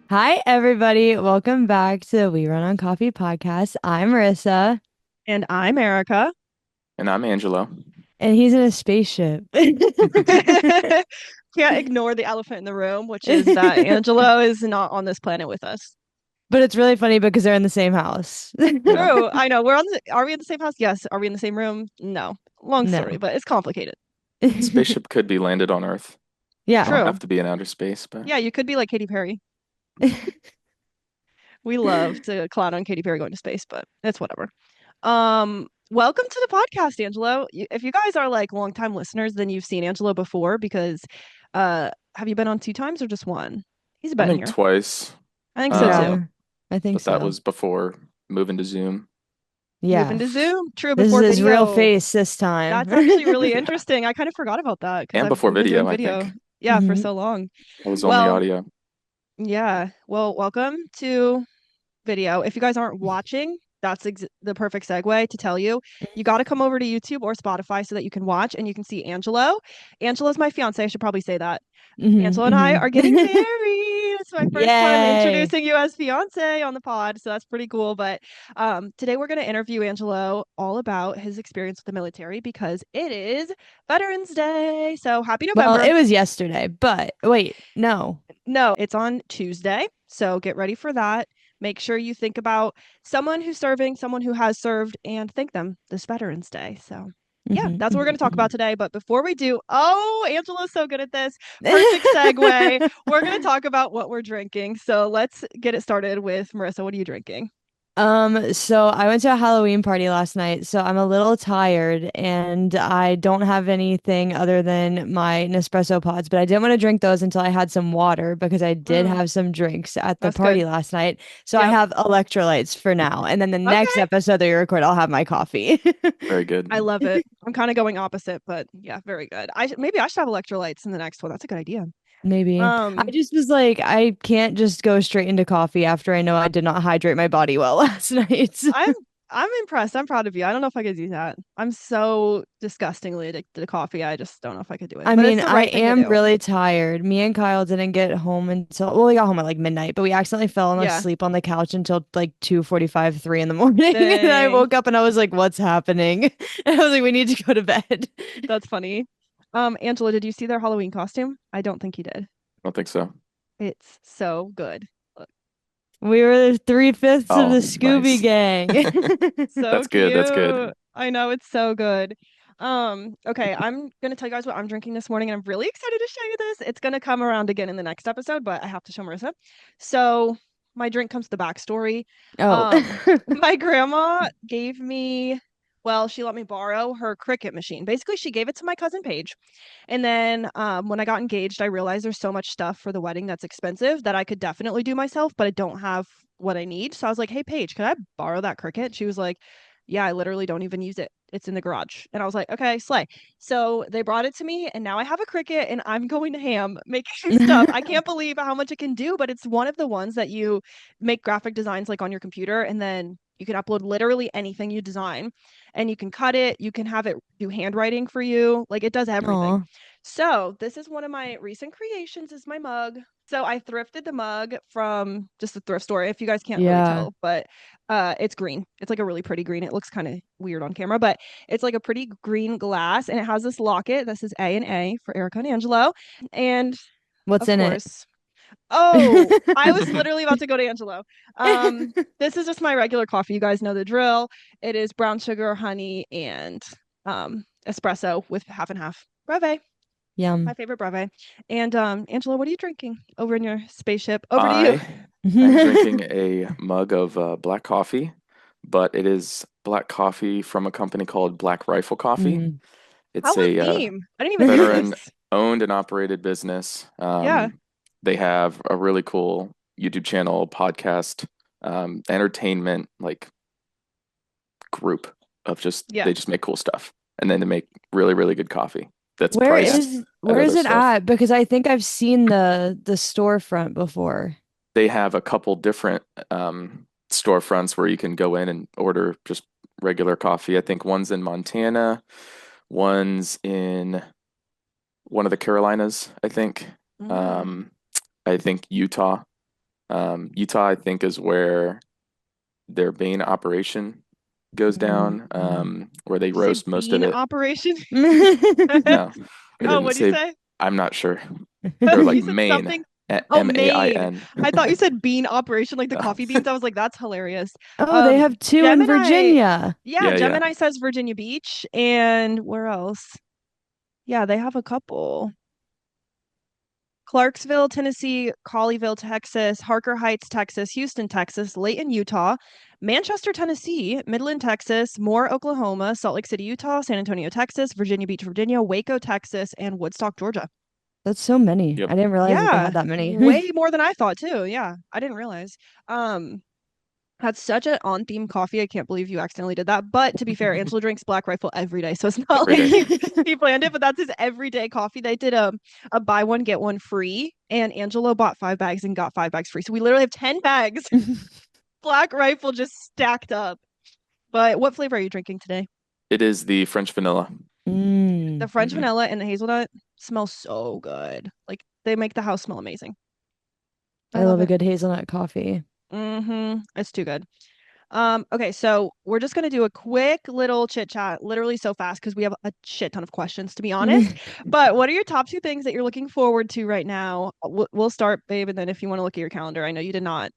Hi, everybody. Welcome back to the We Run on Coffee podcast. I'm Marissa, And I'm Erica. And I'm Angelo. and he's in a spaceship. Can't ignore the elephant in the room, which is that Angelo is not on this planet with us. But it's really funny because they're in the same house. Yeah. True. I know. Are we in the same house? Yes. Are we in the same room? No. Long No. story, but it's complicated. Spaceship could be landed on Earth. Yeah. Don't True. have to be in outer space, but Yeah, you could be like Katy Perry. We love to clown on Katy Perry going to space, but it's whatever. Welcome to the podcast, Angelo. If you guys are like longtime listeners, then you've seen Angelo before because have you been on two times or just one? He's I been think here. twice. I think so too. Yeah, Um, I think but that so. was before moving to Zoom Moving Yeah. to Zoom. True, This is before his real video. face this time. That's actually really interesting. I kind of forgot about that because and I've before we've been doing video, I video, think. yeah, for Mhm. so long. I was only Well, audio. yeah. Well, welcome to video. If you guys aren't watching, that's the perfect segue to tell you. You got to come over to YouTube or Spotify so that you can watch and you can see Angelo. Angelo's my fiance. I should probably say that. Mhm, Angela and I are getting mhm. married. It's my first time Yay. introducing you as fiance on the pod, so that's pretty cool. But today we're going to interview Angelo all about his experience with the military because it is Veterans Day. So happy Well, November. it was yesterday, but wait, no. No, it's on Tuesday. So get ready for that. Make sure you think about someone who's serving, someone who has served, and thank them this Veterans Day. So yeah, Mhm, that's what we're mhm, going to talk about today. But before we do, oh, Angela's so good at this. Perfect segue. mhm. We're going to talk about what we're drinking. So let's get it started with Marissa. What are you drinking? So I went to a Halloween party last night, so I'm a little tired and I don't have anything other than my Nespresso pods, but I didn't want to drink those until I had some water because I did Mm, have some drinks at the that's party good. last night. So I Yep. have electrolytes for now. And then the next Okay. episode that you record, I'll have my coffee. Very good. I love it. I'm kind of going opposite, but yeah, very good. Maybe I should have electrolytes in the next one. That's a good idea. Maybe. I Um, just was like, I can't just go straight into coffee after I know I did not hydrate my body well last night. I'm I'm impressed. I'm proud of you. I don't know if I could do that. I'm so disgustingly addicted to coffee. I just don't know if I could do it. I But it's mean, the I right thing to am do. really tired. Me and Kyle didn't get home until, well, we got home at like midnight, but we accidentally fell Yeah. asleep on the couch until like 2:45, 3 in the morning. And I Dang. woke up and I was like, what's happening? And I was like, we need to go to bed. That's funny. Angela, did you see their Halloween costume? I don't think you did. I don't think so. It's so good. Look, We were three-fifths of the Oh, Scooby nice. Gang. so That's good. That's cute. good. I know it's so good. Okay, I'm gonna tell you guys what I'm drinking this morning, and I'm really excited to show you this. It's gonna come around again in the next episode, but I have to show Marissa. So my drink comes with the backstory. Oh. My grandma gave me, well, she let me borrow her Cricut machine. Basically, she gave it to my cousin Paige. And then when I got engaged, I realized there's so much stuff for the wedding that's expensive that I could definitely do myself, but I don't have what I need. So I was like, hey, Paige, could I borrow that Cricut? She was like, yeah, I literally don't even use it. It's in the garage. And I was like, okay, slay. So they brought it to me, and now I have a Cricut, and I'm going to ham making stuff. I can't believe how much it can do, but it's one of the ones that you make graphic designs like on your computer, and then you can upload literally anything you design, and you can cut it. You can have it do handwriting for you. Like it does everything. Aw. So this is one of my recent creations is my mug. So I thrifted the mug from just a thrift store. If you guys can't really Yeah. tell, but it's green. It's like a really pretty green. It looks kind of weird on camera, but it's like a pretty green glass and it has this locket that says A and A for Erica and Angelo. And What's of in it? course, oh, I was literally about to go to Angelo. This is just my regular coffee. You guys know the drill. It is brown sugar, honey, and espresso with half and half. Breve, my Yum. favorite breve. And Angelo, what are you drinking over in your spaceship? Over to you. I am drinking a mug of black coffee, but it is black coffee from a company called Black Rifle Coffee. Mm. How It's on a theme. I didn't even know veteran this. owned and operated business. Yeah. They have a really cool YouTube channel, podcast, entertainment like group of just Yeah. they just make cool stuff, and then they make really really good coffee that's Where Yeah. priced is at where is other it stuff. at? Because I think I've seen the storefront before. They have a couple different storefronts where you can go in and order just regular coffee. I think one's in Montana, one's in one of the Carolinas, I think. Mm. Um, I think Utah. Utah, I think, is where their Bane operation goes down, Mm. where they Did you say roast most of bean it. operation? No, I Oh, didn't what do you say. say? I'm not sure. Or like You said Maine, something. Oh, Maine. Main. I thought you said bean operation, like the No. coffee beans. I was like, that's hilarious. Oh, they Um, have two in Gemini, Virginia. yeah, Yeah, yeah. Gemini says Virginia Beach, and where else? Yeah, they have a couple. Clarksville, Tennessee, Colleyville, Texas, Harker Heights, Texas, Houston, Texas, Layton, Utah, Manchester, Tennessee, Midland, Texas, Moore, Oklahoma, Salt Lake City, Utah, San Antonio, Texas, Virginia Beach, Virginia, Waco, Texas, and Woodstock, Georgia. That's so many. Yep. I didn't realize that they had Yeah, that many. way more than I thought too. Yeah, I didn't realize. Um, That's such an on-theme coffee. I can't believe you accidentally did that. But to be fair, Angelo drinks Black Rifle every day, so it's not Every like day. he planned it. But that's his everyday coffee. They did a buy one get one free, and Angelo bought 5 bags and got 5 bags free. So we literally have 10 bags Black Rifle just stacked up. But what flavor are you drinking today? It is the French vanilla. The Mm. French vanilla and the hazelnut smell so good. Like they make the house smell amazing. I I love love a it. good hazelnut coffee. It's too good. Okay, so we're just gonna do a quick little chit chat, literally so fast because we have a shit ton of questions to be honest. But what are your top two things that you're looking forward to right now? We'll start, babe, and then if you want to look at your calendar, I know you did not.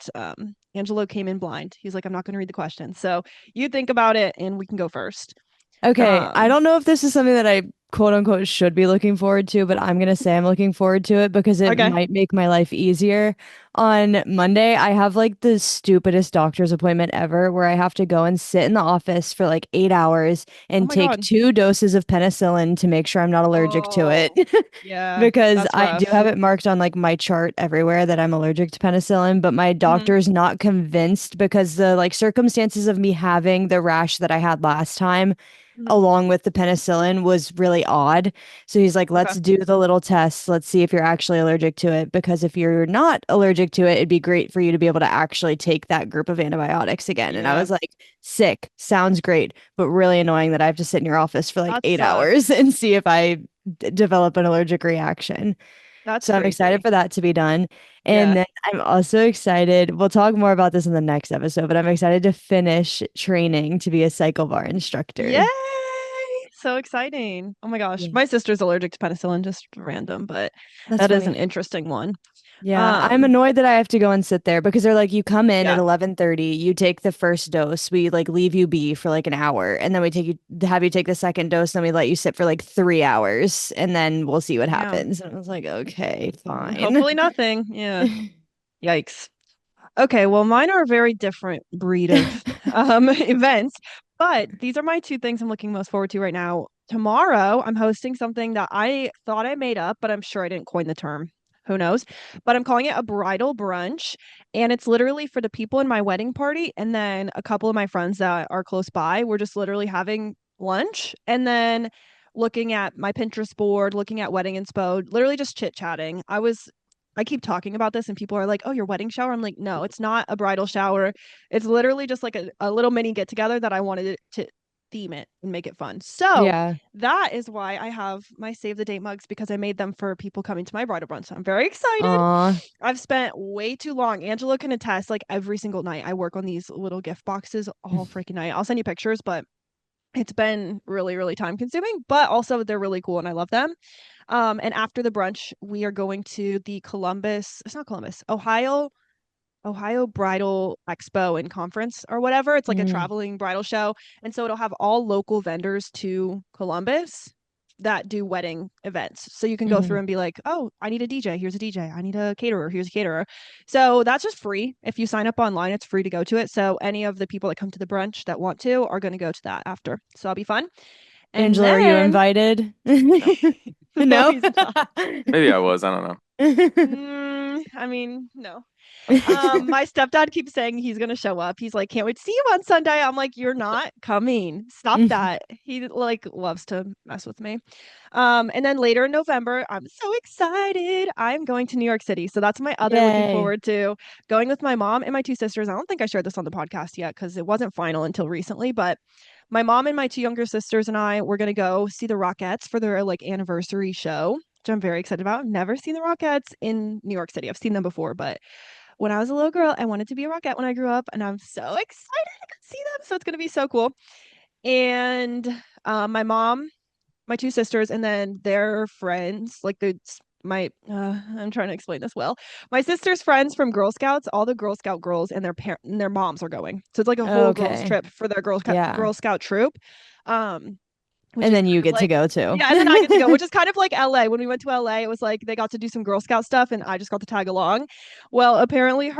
Angelo came in blind. He's like, I'm not gonna read the question. So you think about it and we can go first. Okay, I Um, don't know if this is something that I quote unquote should be looking forward to, but I'm gonna say I'm looking forward to it because it okay. might make my life easier. On Monday, I have like the stupidest doctor's appointment ever where I have to go and sit in the office for like 8 hours Oh and my take God. 2 doses of penicillin to make sure I'm not allergic to it. Oh, yeah, Because that's I do have rough. it marked on like my chart everywhere that I'm allergic to penicillin, but my Hmm. doctor's not convinced because the like circumstances of me having the rash that I had last time Hmm. along with the penicillin was really odd. So he's like, Okay. let's do the little test. Let's see if you're actually allergic to it. Because if you're not allergic to it, it'd be great for you to be able to actually take that group of antibiotics again. And I Yeah, was like, sick, sounds great, but really annoying that I have to sit in your office for like that 8 hours sucks. and see if I develop an allergic reaction. That's So I'm excited crazy. for that to be done. And Yeah. then I'm also excited. We'll talk more about this in the next episode, but I'm excited to finish training to be a cycle bar Yay! instructor. So exciting. Oh my gosh. Yeah. My sister's allergic to penicillin, just random, but That's that is an funny. interesting one. Yeah, I'm Um, annoyed that I have to go and sit there because they're like, you come in at yeah. 11:30, you take the first dose, we like leave you be for like an hour, and then we take you have you take the second dose, then we let you sit for like 3 hours, and then we'll see what Damn. happens. And I was like, okay, fine. Hopefully nothing. Yeah. Yikes. Okay, well, mine are a very different breed of events, but these are my two things I'm looking most forward to right now. Tomorrow, I'm hosting something that I thought I made up, but I'm sure I didn't coin the term. Who knows? But I'm calling it a bridal brunch, and it's literally for the people in my wedding party and then a couple of my friends that are close by. We're just literally having lunch and then looking at my Pinterest board, looking at wedding inspo, literally just chit-chatting. I keep talking about this and people are like, oh, your wedding shower? I'm like, no, it's not a bridal shower. It's literally just like a little mini get together that I wanted to theme it and make it fun. So Yeah. that is why I have my save the date mugs because I made them for people coming to my bridal brunch. So I'm very excited. Aw. I've spent way too long. Angela can attest, like every single night I work on these little gift boxes all freaking night. I'll send you pictures, but it's been really, really time consuming, but also they're really cool and I love them. And after the brunch, we are going to the Columbus, it's not Columbus, Ohio Bridal Expo and Conference or whatever. It's like a Mm, traveling bridal show. And so it'll have all local vendors to Columbus that do wedding events. So you can go through mhm. and be like, oh, I need a DJ. Here's a DJ. I need a caterer. Here's a caterer. So that's just free. If you sign up online, it's free to go to it. So any of the people that come to the brunch that want to are going to go to that after. So that'll be fun. And Angela, are you then, invited? no, No? he's not. Maybe I was. I don't know. I mean, no. My stepdad keeps saying he's gonna show up. He's like, can't wait to see you on Sunday. I'm like, you're not coming. Stop that. He like loves to mess with me. And then later in November, I'm so excited. I'm going to New York City. So that's my other looking Yay. forward to going with my mom and my two sisters. I don't think I shared this on the podcast yet because it wasn't final until recently, but my mom and my two younger sisters and I were gonna go see the Rockettes for their like anniversary show, which I'm very excited about. Never seen the Rockettes in New York City. I've seen them before, but when I was a little girl, I wanted to be a rockette when I grew up, and I'm so excited to see them. So it's gonna be so cool. And my mom, my two sisters, and then their friends, like my I'm trying to explain this well. My sister's friends from Girl Scouts, all the Girl Scout girls and their moms are going. So it's like a whole girls Okay. trip for their Yeah. Girl Scout troop. Um which And is then you kind of get to like go too. yeah, and then I get to go, which is kind of like LA. When we went to LA, it was like they got to do some Girl Scout stuff and I just got to tag along. Well, apparently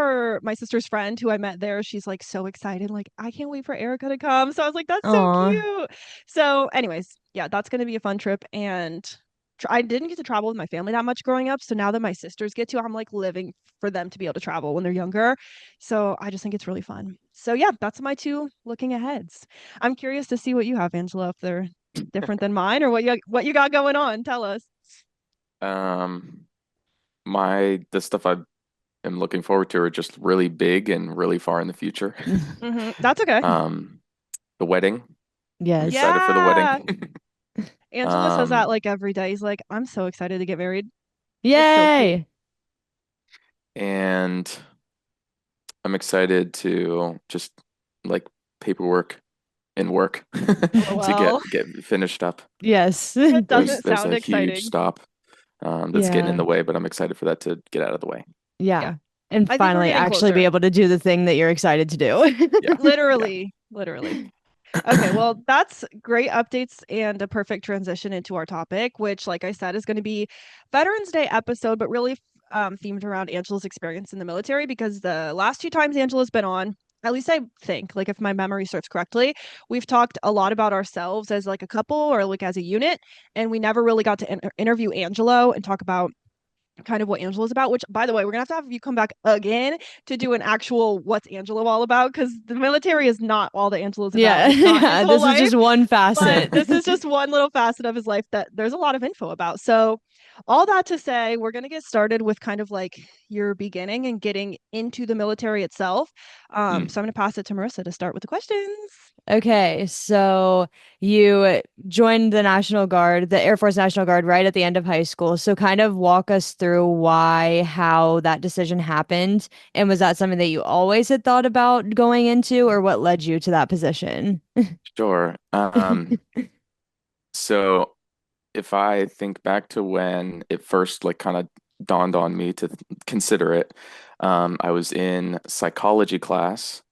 my sister's friend who I met there, she's like so excited, like I can't wait for Erica to come. So I was like, that's so Aw. cute. So, anyways, yeah, that's gonna be a fun trip. And I didn't get to travel with my family that much growing up. So now that my sisters get to, I'm like living for them to be able to travel when they're younger. So I just think it's really fun. So yeah, that's my two looking aheads. I'm curious to see what you have, Angela, if they're different than mine or what you got going on. Tell us. Um, the stuff I am looking forward to are just really big and really far in the future. That's okay. Um, the wedding. I'm Yes. excited for the Yeah. wedding. Angelo says that Um, like every day. He's like, I'm so excited to get married. It's so sweet. Yay. and I'm excited to just like paperwork and work to LOL. get Y- finished up. Yes. That There's doesn't there's sound a huge exciting. stop that's getting in Yeah. the way, but I'm excited for that to get out of the way. Yeah. Yeah. And I think we're finally getting actually be closer. able to do the thing that you're excited to do. Yeah, yeah. Literally. Literally. Okay, well, that's great updates and a perfect transition into our topic, which, like I said, is going to be Veterans Day episode, but really themed around Angela's experience in the military because the last two times Angela's been on, at least I think, like if my memory serves correctly, we've talked a lot about ourselves as like a couple or like as a unit, and we never really got to interview Angelo and talk about kind of what Angela's about, which by the way, we're gonna have you come back again to do an actual what's Angelo all about because the military is not all that Angela's about Yeah. and it's not his Yeah. whole This is life, just one but facet. this is just one little facet of his life that there's a lot of info about. So all that to say, we're gonna get started with kind of like your beginning and getting into the military itself. Mm, So I'm gonna pass it to Marissa to start with the questions. Okay, so you joined the National Guard, the Air Force National Guard, right at the end of high school. So kind of walk us through why, how that decision happened. And was that something that you always had thought about going into, or what led you to that position? sure. So if I think back to when it first like kind of dawned on me to consider it, I was in psychology class.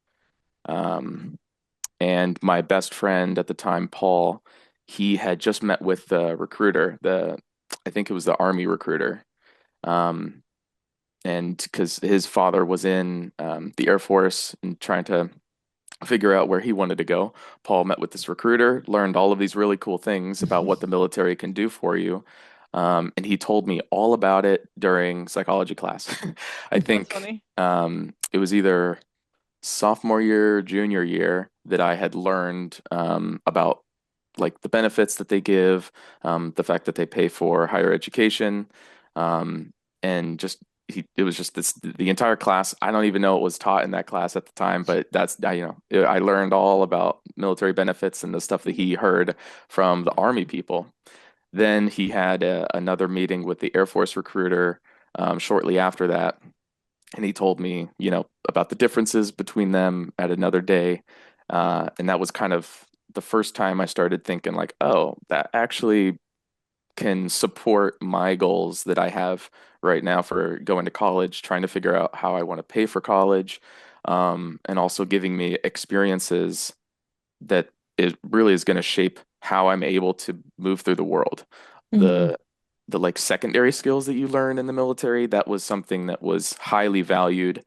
Um, And my best friend at the time, Paul, he had just met with the recruiter, I think it was the Army recruiter. Um, and because his father was in the Air Force and trying to figure out where he wanted to go, Paul met with this recruiter, learned all of these really cool things about what the military can do for you. And he told me all about it during psychology class. I That's think funny. it was either sophomore year, junior year that I had learned about like the benefits that they give, the fact that they pay for higher education, um, and just it was just the entire class. I don't even know what was taught in that class at the time, but I learned all about military benefits and the stuff that he heard from the Army people. Then he had another meeting with the Air Force recruiter shortly after that, and he told me, about the differences between them at another day. And that was kind of the first time I started thinking like, oh, that actually can support my goals that I have right now for going to college, trying to figure out how I want to pay for college, and also giving me experiences that it really is going to shape how I'm able to move through the world. Mhm. The like secondary skills that you learn in the military, that was something that was highly valued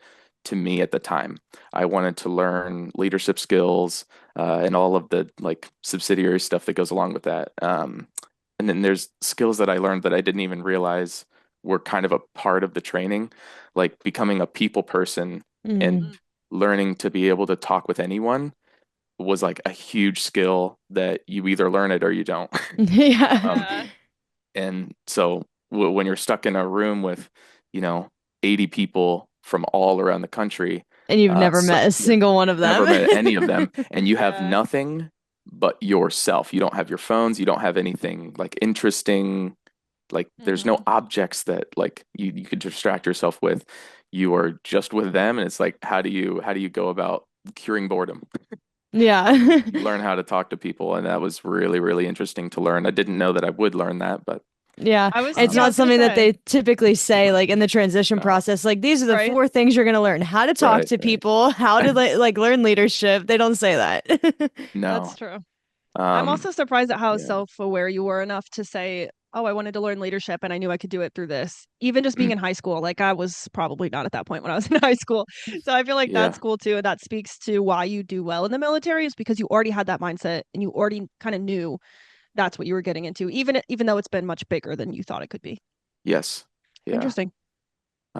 to me at the time. I wanted to learn leadership skills and all of the like subsidiary stuff that goes along with that. And then there's skills that I learned that I didn't even realize were kind of a part of the training, like becoming a people person and Mhm. Mm. learning to be able to talk with anyone was like a huge skill that you either learn it or you don't. Yeah. Um, Yeah. and so when you're stuck in a room with, you know, 80 people from all around the country, And you've never met a you're single one of never them. met any of them, and you have Yeah. nothing but yourself. You don't have your phones, you don't have anything like interesting, like there's no Hmm. objects that like you could distract yourself with. you are just with them, and it's like, how do you go about curing boredom? Yeah. You learn how to talk to people, and that was really, really interesting to learn. I didn't know that I would learn that, but Yeah, it's I um, not was gonna something that say, they typically say like in the transition no, process. Like these are the right? four things you're going to learn: how to talk right, to right, people, how to like learn leadership. They don't say that. That's no, true. I'm um, also surprised at how yeah, self-aware you were enough to say, "Oh, I wanted to learn leadership and I knew I could do it through this." Even just being mm, in high school, like I was probably not at that point when I was in high school. So I feel like that's yeah, cool too, and that speaks to why you do well in the military is because you already had that mindset and you already kind of knew that's what you were getting into, even though it's been much bigger than you thought it could be. yes, yeah. Interesting.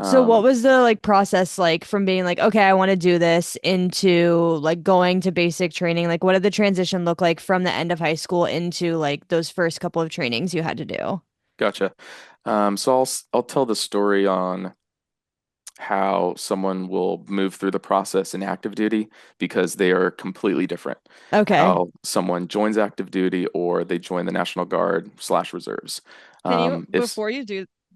So what Um, was the like process like from being like, okay, I want to do this into like going to basic training? Like what did the transition look like from the end of high school into like those first couple of trainings you had to do? Gotcha. So I'll tell the story on how someone will move through the process in active duty because they are completely different. Okay. How someone joins active duty or they join the National Guard slash reserves. Can you, If before you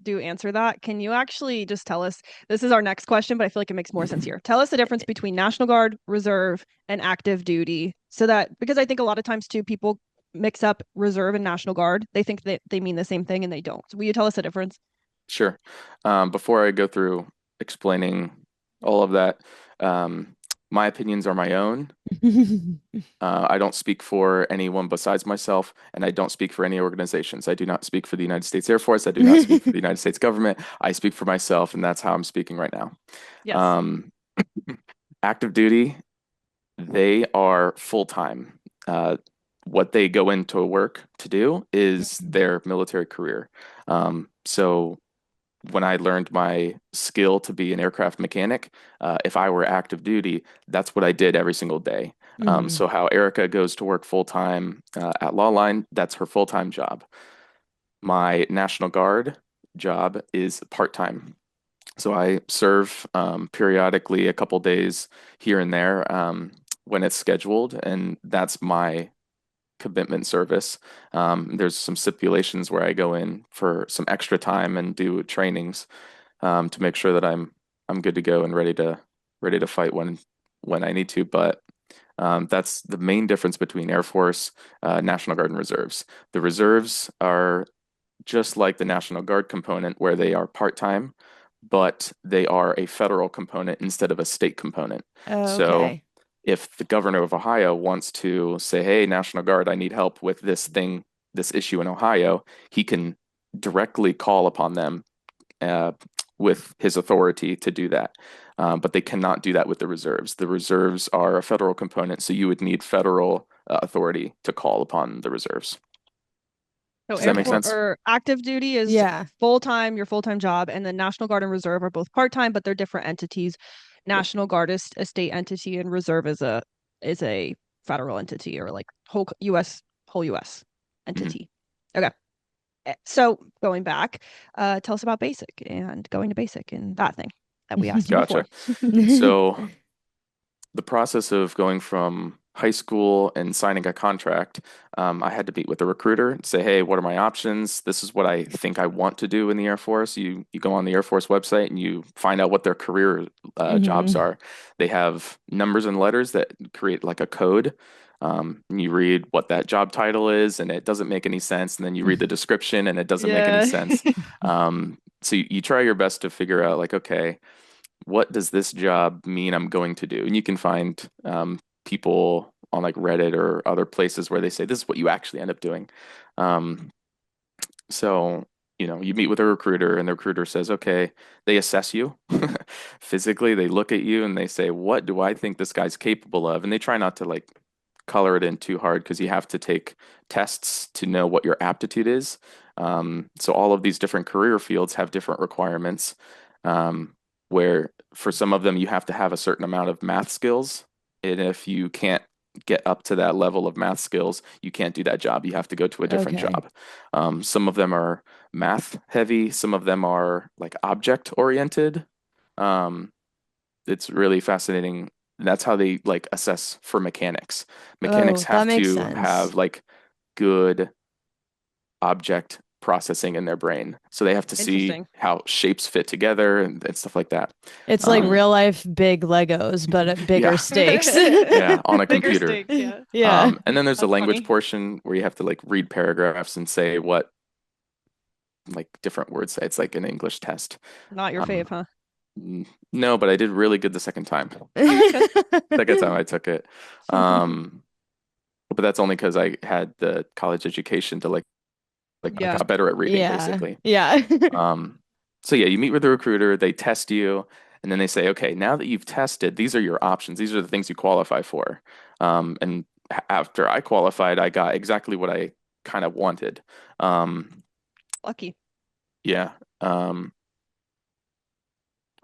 do answer that, can you actually just tell us, this is our next question, but I feel like it makes more sense here. Tell us the difference between National Guard, Reserve, and active duty so that because I think a lot of times too people mix up Reserve and National Guard. They think that they mean the same thing and they don't. So will you tell us the difference? Sure. Before I go through explaining all of that, my opinions are my own. I don't speak for anyone besides myself, and I don't speak for any organizations. I do not speak for the United States Air Force. I do not speak for the United States government. I speak for myself, and that's how I'm speaking right now. Yes. Um, Active duty, they are full time. What they go into work to do is their military career. So when I learned my skill to be an aircraft mechanic, if I were active duty, that's what I did every single day. Hmm. So how Erica goes to work full time at Law Line, that's her full time job. My National Guard job is part time. So I serve periodically a couple days here and there when it's scheduled, and that's my commitment service. There's some stipulations where I go in for some extra time and do trainings to make sure that I'm good to go and ready to fight when I need to. But that's the main difference between Air Force, National Guard, and reserves. The reserves are just like the National Guard component, where they are part-time, but they are a federal component instead of a state component. So Okay. if the governor of Ohio wants to say, hey, National Guard, I need help with this thing, this issue in Ohio, he can directly call upon them uh, with his authority to do that. But they cannot do that with the reserves. The reserves are a federal component, so you would need federal authority to call upon the reserves. So Does that Air make Okay. Force sense? or active duty is Yeah. full time, your full time job, and the National Guard and Reserve are both part time, but they're different entities. Yep. National Guard is a state entity, and Reserve is a federal entity or like whole U.S. Mhm. entity. Okay. So going back, tell us about basic and going to basic and that thing that we asked you before. Gotcha. So the process of going from high school and signing a contract, I had to meet with a recruiter and say, hey, what are my options? This is what I think I want to do in the Air Force. You go on the Air Force website and you find out what their career jobs Hmm. are. They have numbers and letters that create like a code. And you read what that job title is, and it doesn't make any sense. And then you read the description, and it doesn't make any Yeah. sense. So you try your best to figure out, like, okay, what does this job mean I'm going to do? And you can find people on like Reddit or other places where they say this is what you actually end up doing. Um, so, you meet with a recruiter and the recruiter says, okay, they assess you physically. They look at you and they say, what do I think this guy's capable of? And they try not to like color it in too hard because you have to take tests to know what your aptitude is. So all of these different career fields have different requirements, where for some of them you have to have a certain amount of math skills. And if you can't get up to that level of math skills, you can't do that job. You have to go to a different Okay. job. Some of them are math heavy, some of them are like object oriented. Um, it's really fascinating. That's how they like assess for mechanics. Mechanics Oh, that have makes to sense. have like good object processing in their brain. So they have to see Interesting. how shapes fit together and stuff like that. It's like Um, real life big Legos, but at bigger yeah, stakes. yeah, on a Bigger computer. stakes, yeah. Yeah. And then there's the That's language funny. portion where you have to like read paragraphs and say what like different words say. It's like an English test. Not your Um, fave, huh? no, but I did really good the second time. Oh, that's good. Second time I took it. Um, but that's only because I had the college education to like I Yeah. got better at reading Yeah. basically. Yeah. Um, so yeah, you meet with the recruiter, they test you, and then they say, okay, now that you've tested, these are your options. These are the things you qualify for. And after I qualified, I got exactly what I kind of wanted. Um, Lucky. yeah.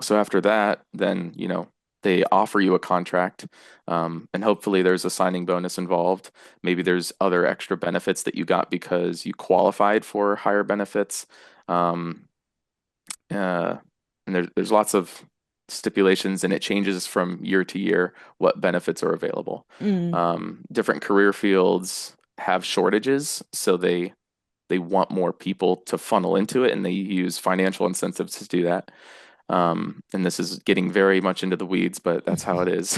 So after that, then, they offer you a contract, and hopefully there's a signing bonus involved. Maybe there's other extra benefits that you got because you qualified for higher benefits. Um, Uh, and there's lots of stipulations, and it changes from year to year what benefits are available. Mm. Different career fields have shortages, so they want more people to funnel into it, and they use financial incentives to do that. And this is getting very much into the weeds, but that's how it is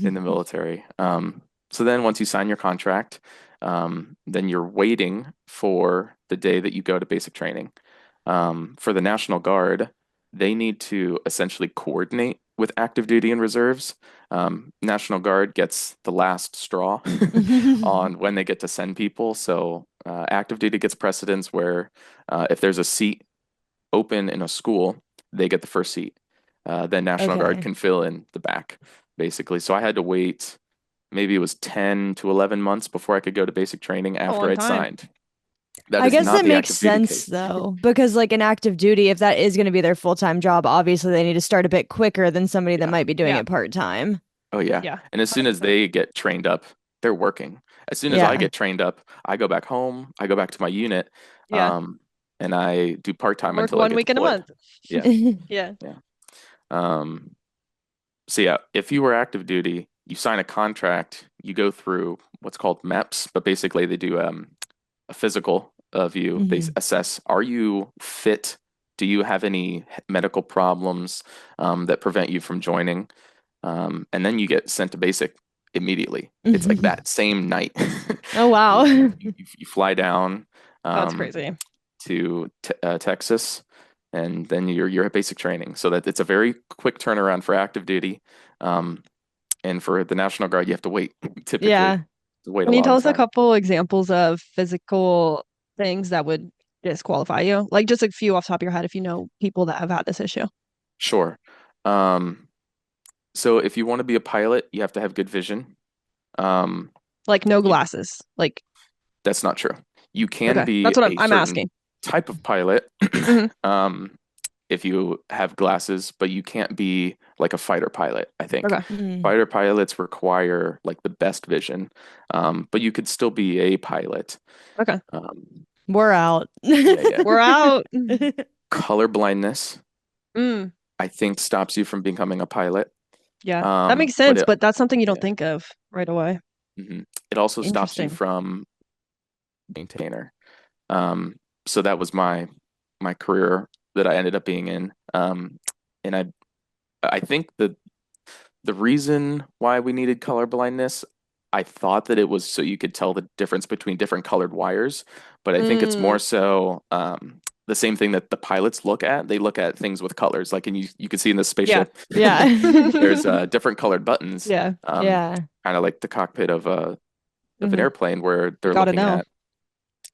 in the military. So then once you sign your contract, then you're waiting for the day that you go to basic training. For the National Guard, they need to essentially coordinate with active duty and reserves. National Guard gets the last straw on when they get to send people. So active duty gets precedence where if there's a seat open in a school, they get the first seat. Then National Guard Okay. can fill in the back, basically. So I had to wait, maybe it was 10 to 11 months before I could go to basic training A after long I'd time. signed. That I is guess not that the makes active duty sense case. though, because like an active duty, if that is going to be their full-time job, obviously they need to start a bit quicker than somebody that Yeah. might be doing Yeah. it part-time. Oh, yeah. Yeah. And as soon as 100%. they get trained up, they're working. As soon as I Yeah. get trained up, I go back home, I go back to my unit, Yeah. um, and I do part-time Work until I one get week in a deployed. month. Yeah. Yeah. Yeah. Um, so yeah, if you were active duty, you sign a contract, you go through what's called MEPS, but basically they do a physical of you. They Mhm. assess, are you fit? Do you have any medical problems that prevent you from joining? And then you get sent to basic immediately. It's like that same night. Oh You, wow. you fly down That's um, crazy. to Texas, and then you're at basic training. So that it's a very quick turnaround for active duty. Um, and for the National Guard, you have to wait typically Yeah. wait a Can you long tell us a time. couple examples of physical things that would disqualify you? Like just a few off the top of your head if you know people that have had this issue. Sure. Um, so if you want to be a pilot, you have to have good vision. Um, Like no you, glasses. Like, that's not true. You can okay. be That's what a I'm certain asking. type of pilot Hmm. um, if you have glasses, but you can't be like a fighter pilot, I think. Okay. Mm. Fighter pilots require like the best vision, but you could still be a pilot. Okay. We're out. Yeah, yeah. We're out. Color blindness, Mm, I think, stops you from becoming a pilot. yeah. That makes But sense, but that's something you don't yeah, think of right away. mhm. It also stops you Interesting. from maintainer. Um, so that was my career that I ended up being in. And I think the reason why we needed color blindness, I thought that it was so you could tell the difference between different colored wires, but I think it's Mm, more so the same thing that the pilots look at. They look at things with colors, like and you can see in the yeah. spaceship, Yeah. there's different colored buttons, Yeah. Yeah. kind of like the cockpit of an Hmm. airplane where You they're gotta looking know. at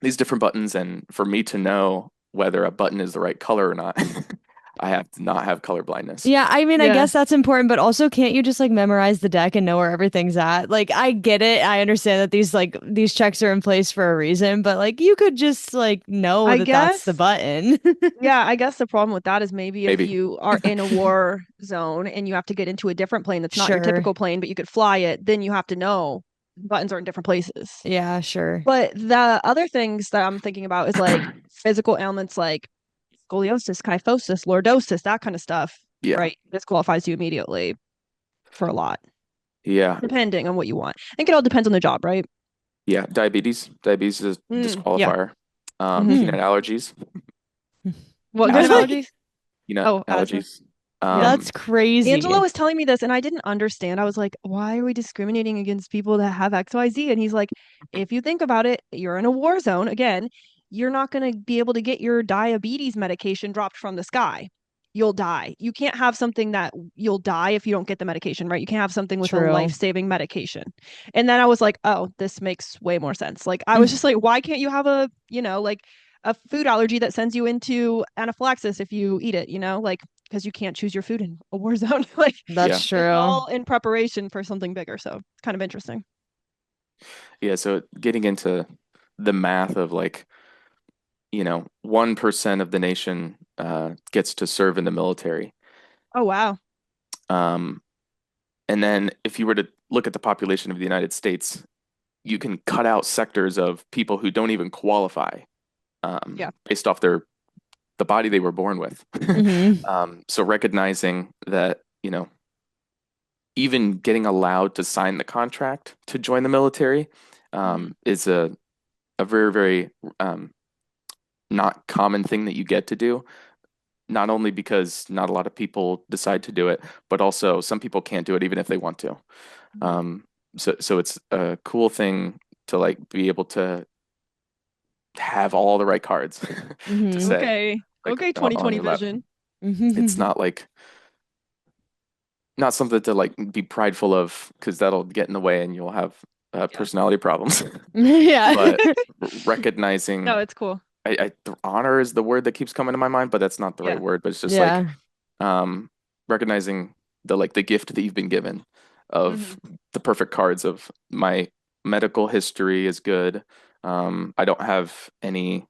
these different buttons, and for me to know whether a button is the right color or not, I have to not have color blindness. Yeah, I mean, I Yeah. guess that's important, but also can't you just like memorize the deck and know where everything's at? Like, I get it. I understand that these checks are in place for a reason, but like you could just like know I that that's the guess, button. yeah, I guess the problem with that is maybe if Maybe. you are in a war zone and you have to get into a different plane that's not your Sure. typical plane, but you could fly it, then you have to know buttons are in different places. Yeah, sure. But the other things that I'm thinking about is like physical ailments like scoliosis, kyphosis, lordosis, that kind of stuff, Yeah. right? Disqualifies you immediately for a lot, Yeah. depending on what you want. I think it all depends on the job, right? Yeah. Diabetes. Diabetes is a Yeah. disqualifier. Hmm. Peanut allergies, What kind of asthma, allergies? peanut Oh, asthma. allergies. Yeah. That's Um, Angelo crazy. was telling me this and I didn't understand. I was like, why are we discriminating against people that have XYZ? And he's like, if you think about it, you're in a war zone. Again, you're not going to be able to get your diabetes medication dropped from the sky. You'll die. You can't have something that you'll die if you don't get the medication, right? You can't have something with a True. life-saving medication. And then I was like, oh, this makes way more sense. Like, I was just like, why can't you have a, like a food allergy that sends you into anaphylaxis if you eat it, like because you can't choose your food in a war zone. Like yeah, That's it's true. all in preparation for something bigger. So it's kind of interesting. yeah. So getting into the math of like, 1% of the nation gets to serve in the military. Oh wow. Um, and then if you were to look at the population of the United States, you can cut out sectors of people who don't even qualify Yeah. based off the body they were born with. Hmm. So recognizing that, even getting allowed to sign the contract to join the military Hmm. is a very, very not common thing that you get to do. Not only because not a lot of people decide to do it, but also some people can't do it even if they want to. Hmm. Um, so it's a cool thing to like be able to have all the right cards to Hmm. say Okay. like Okay, on 2020 your lap. vision. It's Hmm. not like not something to like be prideful of because that'll get in the way and you'll have Yeah. personality problems. Yeah. But No, recognizing, it's cool. honor is the word that keeps coming to my mind, but that's not the right Yeah. word. But it's just like Yeah. um, recognizing the gift that you've been given Hmm. of the perfect cards of my medical history is good. I don't have anything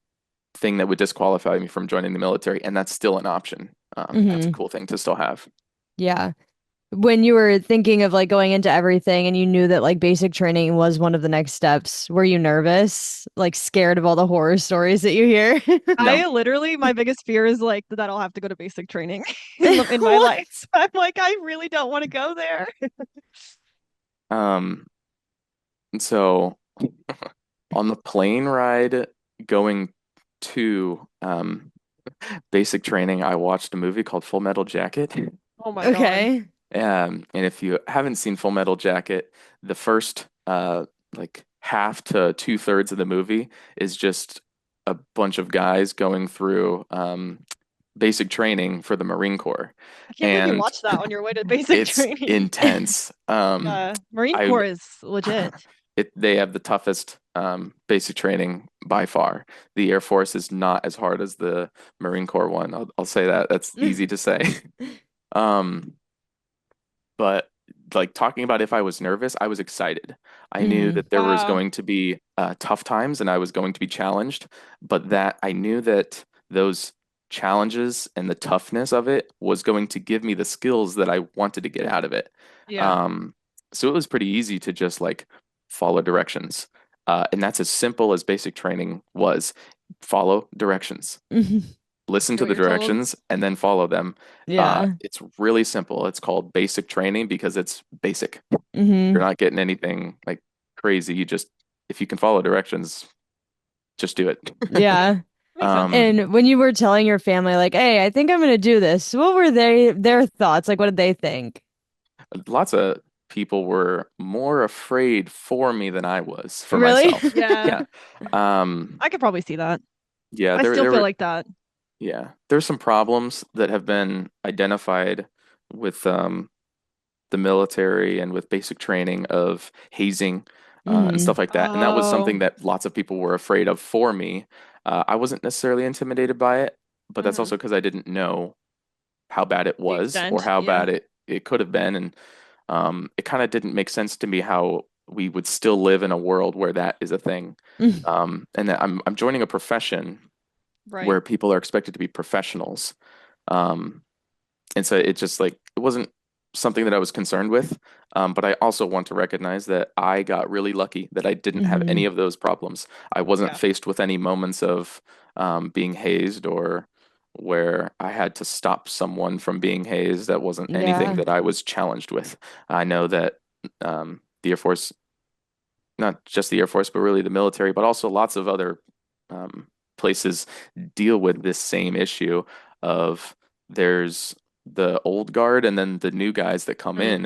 that would disqualify me from joining the military, and that's still an option. That's a Hmm. cool thing to still have. Yeah. When you were thinking of like going into everything and you knew that like basic training was one of the next steps, were you nervous? Like scared of all the horror stories that you hear? No. I literally, my biggest fear is like that I'll have to go to basic training in my What? life. So I'm like, I really don't want to go there. Um, so on the plane ride going to basic training, I watched a movie called Full Metal Jacket. Oh my God. Okay. And if you haven't seen Full Metal Jacket, the first like half to two-thirds of the movie is just a bunch of guys going through basic training for the Marine Corps. I can't believe you And watched that on your way to basic it's training. intense. Marine I Corps is legit. they have the toughest basic training by far. The Air Force is not as hard as the Marine Corps one. I'll say that. That's easy to say. Um, but like talking about if I was nervous, I was excited. I knew Hmm. that there was Wow. going to be tough times and I was going to be challenged, but that I knew that those challenges and the toughness of it was going to give me the skills that I wanted to get out of it. Yeah. Um, so it was pretty easy to just like follow directions. And that's as simple as basic training was. Follow directions, listen Do to what the you're told. directions and then follow them. Yeah. It's really simple. It's called basic training because it's basic. You're Hmm. not getting anything like crazy. If you can follow directions, just do it. Yeah. Makes sense. Um, And when you were telling your family, like, hey, I think I'm gonna do this, what were their thoughts? Like, what did they think? Lots of people were more afraid for me than I was for Really? myself. Yeah. Yeah. Um, I could probably see that. yeah, I still there feel were like that. yeah, there's some problems that have been identified with the military and with basic training of hazing and Hmm. stuff like that. And that was Oh. something that lots of people were afraid of for me. I wasn't necessarily intimidated by it, but that's Hmm. also because I didn't know how bad it The was or extent. how Yeah. bad it could have been. And it kind of didn't make sense to me how we would still live in a world where that is a thing. And that I'm joining a profession Right. where people are expected to be professionals. Um, and so it just like it wasn't something that I was concerned with. But I also want to recognize that I got really lucky that I didn't have Hmm. any of those problems. I wasn't Yeah. faced with any moments of being hazed or where I had to stop someone from being hazed. That wasn't anything Yeah. that I was challenged with. I know that the Air Force, not just the Air Force, but really the military, but also lots of other um, places deal with this same issue of there's the old guard and then the new guys that come Mm, in,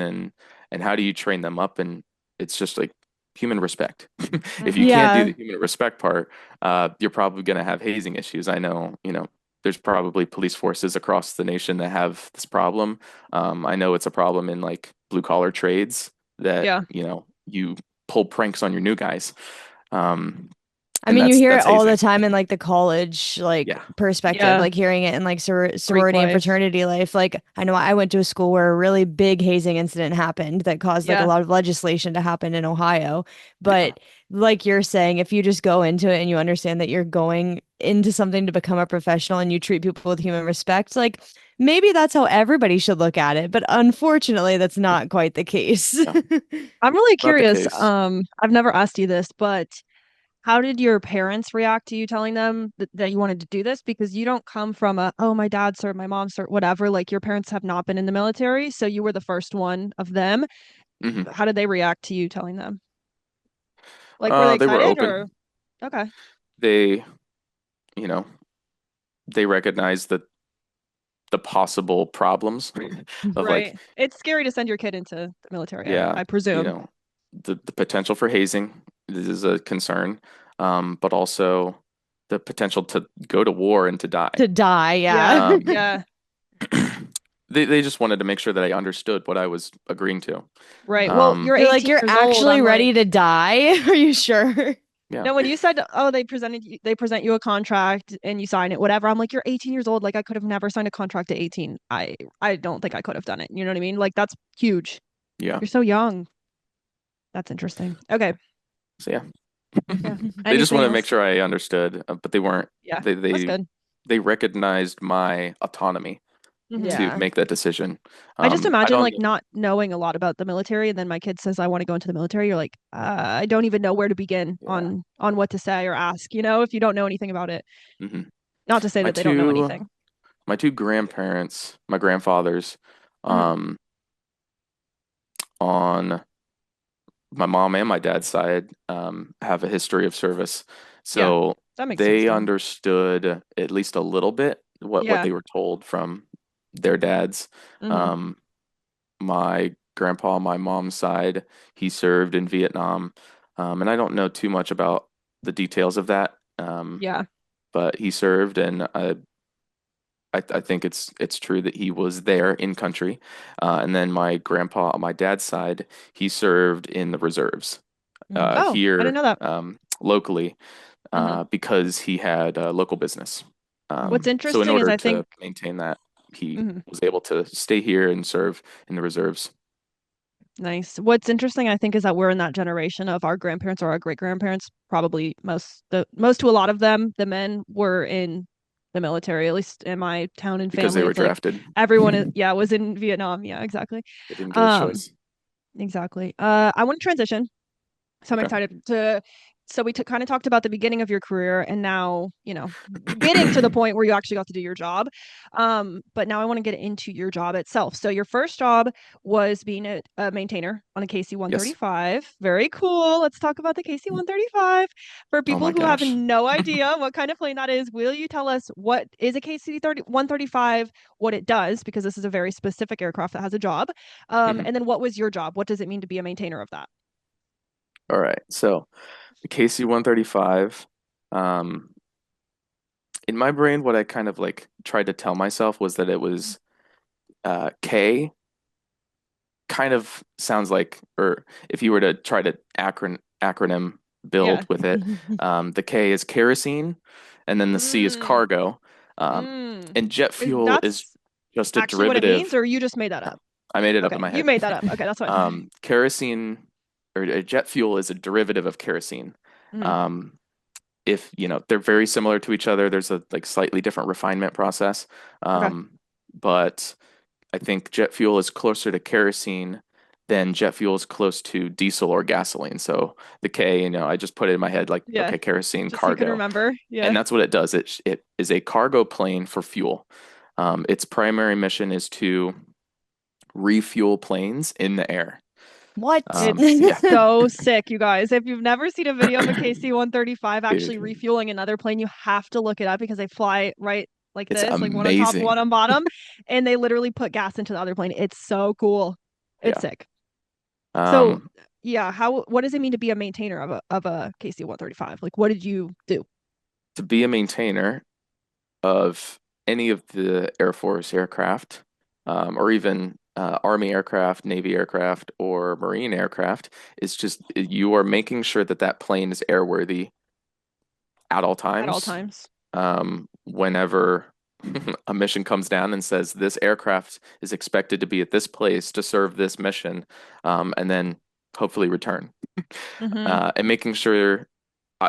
and how do you train them up? And it's just like human respect. If you hmm. can't do Yeah. the human respect part, you're probably going to have hazing issues. I know, there's probably police forces across the nation that have this problem. I know it's a problem in like blue collar trades that, Yeah. you pull pranks on your new guys. Um, I and mean, you that's hear it that's all the hazing. time in like the college like Yeah. perspective, Yeah. like hearing it in like Greek sorority and life. fraternity life. Like I know I went to a school where a really big hazing incident happened that caused like a Yeah. lot of legislation to happen in Ohio. Yeah. But like you're saying, if you just go into it and you understand that you're going into something to become a professional and you treat people with human respect, like maybe that's how everybody should look at it. But unfortunately, that's not quite the case. Yeah. I'm really Not the curious. case. I've never asked you this, but how did your parents react to you telling them that you wanted to do this? Because you don't come from a, oh, my dad served, my mom served, whatever. Like your parents have not been in the military, so you were the first one of them. Hmm. How did they react to you telling them? Like, were they They were excited or open. okay? They, you know, they recognized the possible problems of like, Right. It's scary to send your kid into the military, yeah, I you presume. know, the potential for hazing is a concern, but also the potential to go to war and to die. To die, yeah. Yeah, Um, yeah, they just wanted to make sure that I understood what I was agreeing to. right. Well, Um, you're You're like, 18 you're years old. actually I'm ready to like, die? Are you sure? yeah, no, when you said, oh, they present you a contract and you sign it, whatever. I'm like, you're 18 years old. Like, I could have never signed a contract at 18. I don't think I could have done it. You know what I mean? Like, that's huge. yeah. You're so young. That's interesting. Okay. So yeah, Yeah. they just Anything wanted to make else? sure I understood, but they weren't. Yeah, They that's they good. they recognized my autonomy Hmm. to Yeah. make that decision. I just I imagine don't. like not knowing a lot about the military, and then my kid says, "I want to go into the military." You're like, I don't even know where to begin Yeah. on what to say or ask, if you don't know anything about it. Hmm. Not to say My that they don't know two anything. my two grandparents, my grandfathers, Hmm. um, on my mom and my dad's side, have a history of service, Yeah, so that makes sense they then. understood at least a little bit what Yeah. they were told from their dads. Hmm. Um, my grandpa on my mom's side, he served in Vietnam, and I don't know too much about the details of that, Yeah. but he served, and I think it's true that he was there in country. And then my grandpa on my dad's side, he served in the reserves Mhm. Oh, I didn't here know that. locally Hmm. because he had a local business. What's So in interesting is order I to think, maintain that, he mhm, was able to stay here and serve in the reserves. nice. What's interesting, I think, is that we're in that generation of our grandparents or our great grandparents. Probably most to a lot of them, the men were in the military. At least in my town and Because they family, were it's like drafted. everyone is, They yeah, was in Vietnam. Yeah, exactly. didn't get a Um, choice. exactly. I want to transition. So I'm Okay. excited to. So we kind of talked about the beginning of your career, and now getting to the point where you actually got to do your job. But now I want to get into your job itself. So your first job was being a maintainer on a KC Yes. 135. Very cool. Let's talk about the KC 135. For Oh people my who have gosh. no idea what kind of plane that is, will you tell us what is a KC 135, what it does, because this is a very specific aircraft that has a job, Mhm. and then what was your job? What does it mean to be a maintainer of that? All right. So the KC-135, um, in my brain, what I kind of like tried to tell myself was that it was K kind of sounds like, or if you were to try to acronym Yeah. build with it, the K is kerosene, and then the C is Mm, cargo, um, mm. and jet Is fuel is that's just a actually what it means, derivative. or you just made that No, up? I made it up in Okay, my you head. made that up. Okay, that's fine. Kerosene or jet fuel is a derivative of kerosene. Mm, Um, if they're very similar to each other, there's a like slightly different refinement process. okay. But I think jet fuel is closer to kerosene than jet fuel is close to diesel or gasoline. So the K, I just put it in my head like, Yeah, okay, kerosene, just so you can cargo. remember. Yeah. And that's what it does. It is a cargo plane for fuel. Its primary mission is to refuel planes in the air. What? It's Yeah, so sick, you guys. If you've never seen a video of a KC-135 actually dude, refueling another plane, you have to look it up because they fly right like it's this, like one on top, one amazing. on bottom, and they literally put gas into the other plane. It's so cool. It's Yeah. sick. So, Um, yeah, what does it mean to be a maintainer of a KC-135? Like, what did you do? to be a maintainer of any of the Air Force aircraft, or even Army aircraft, Navy aircraft, or Marine aircraft, is just you are making sure that that plane is airworthy at all At all times. times? Whenever a mission comes down and says this aircraft is expected to be at this place to serve this mission, and then hopefully return. Mm-hmm. And making sure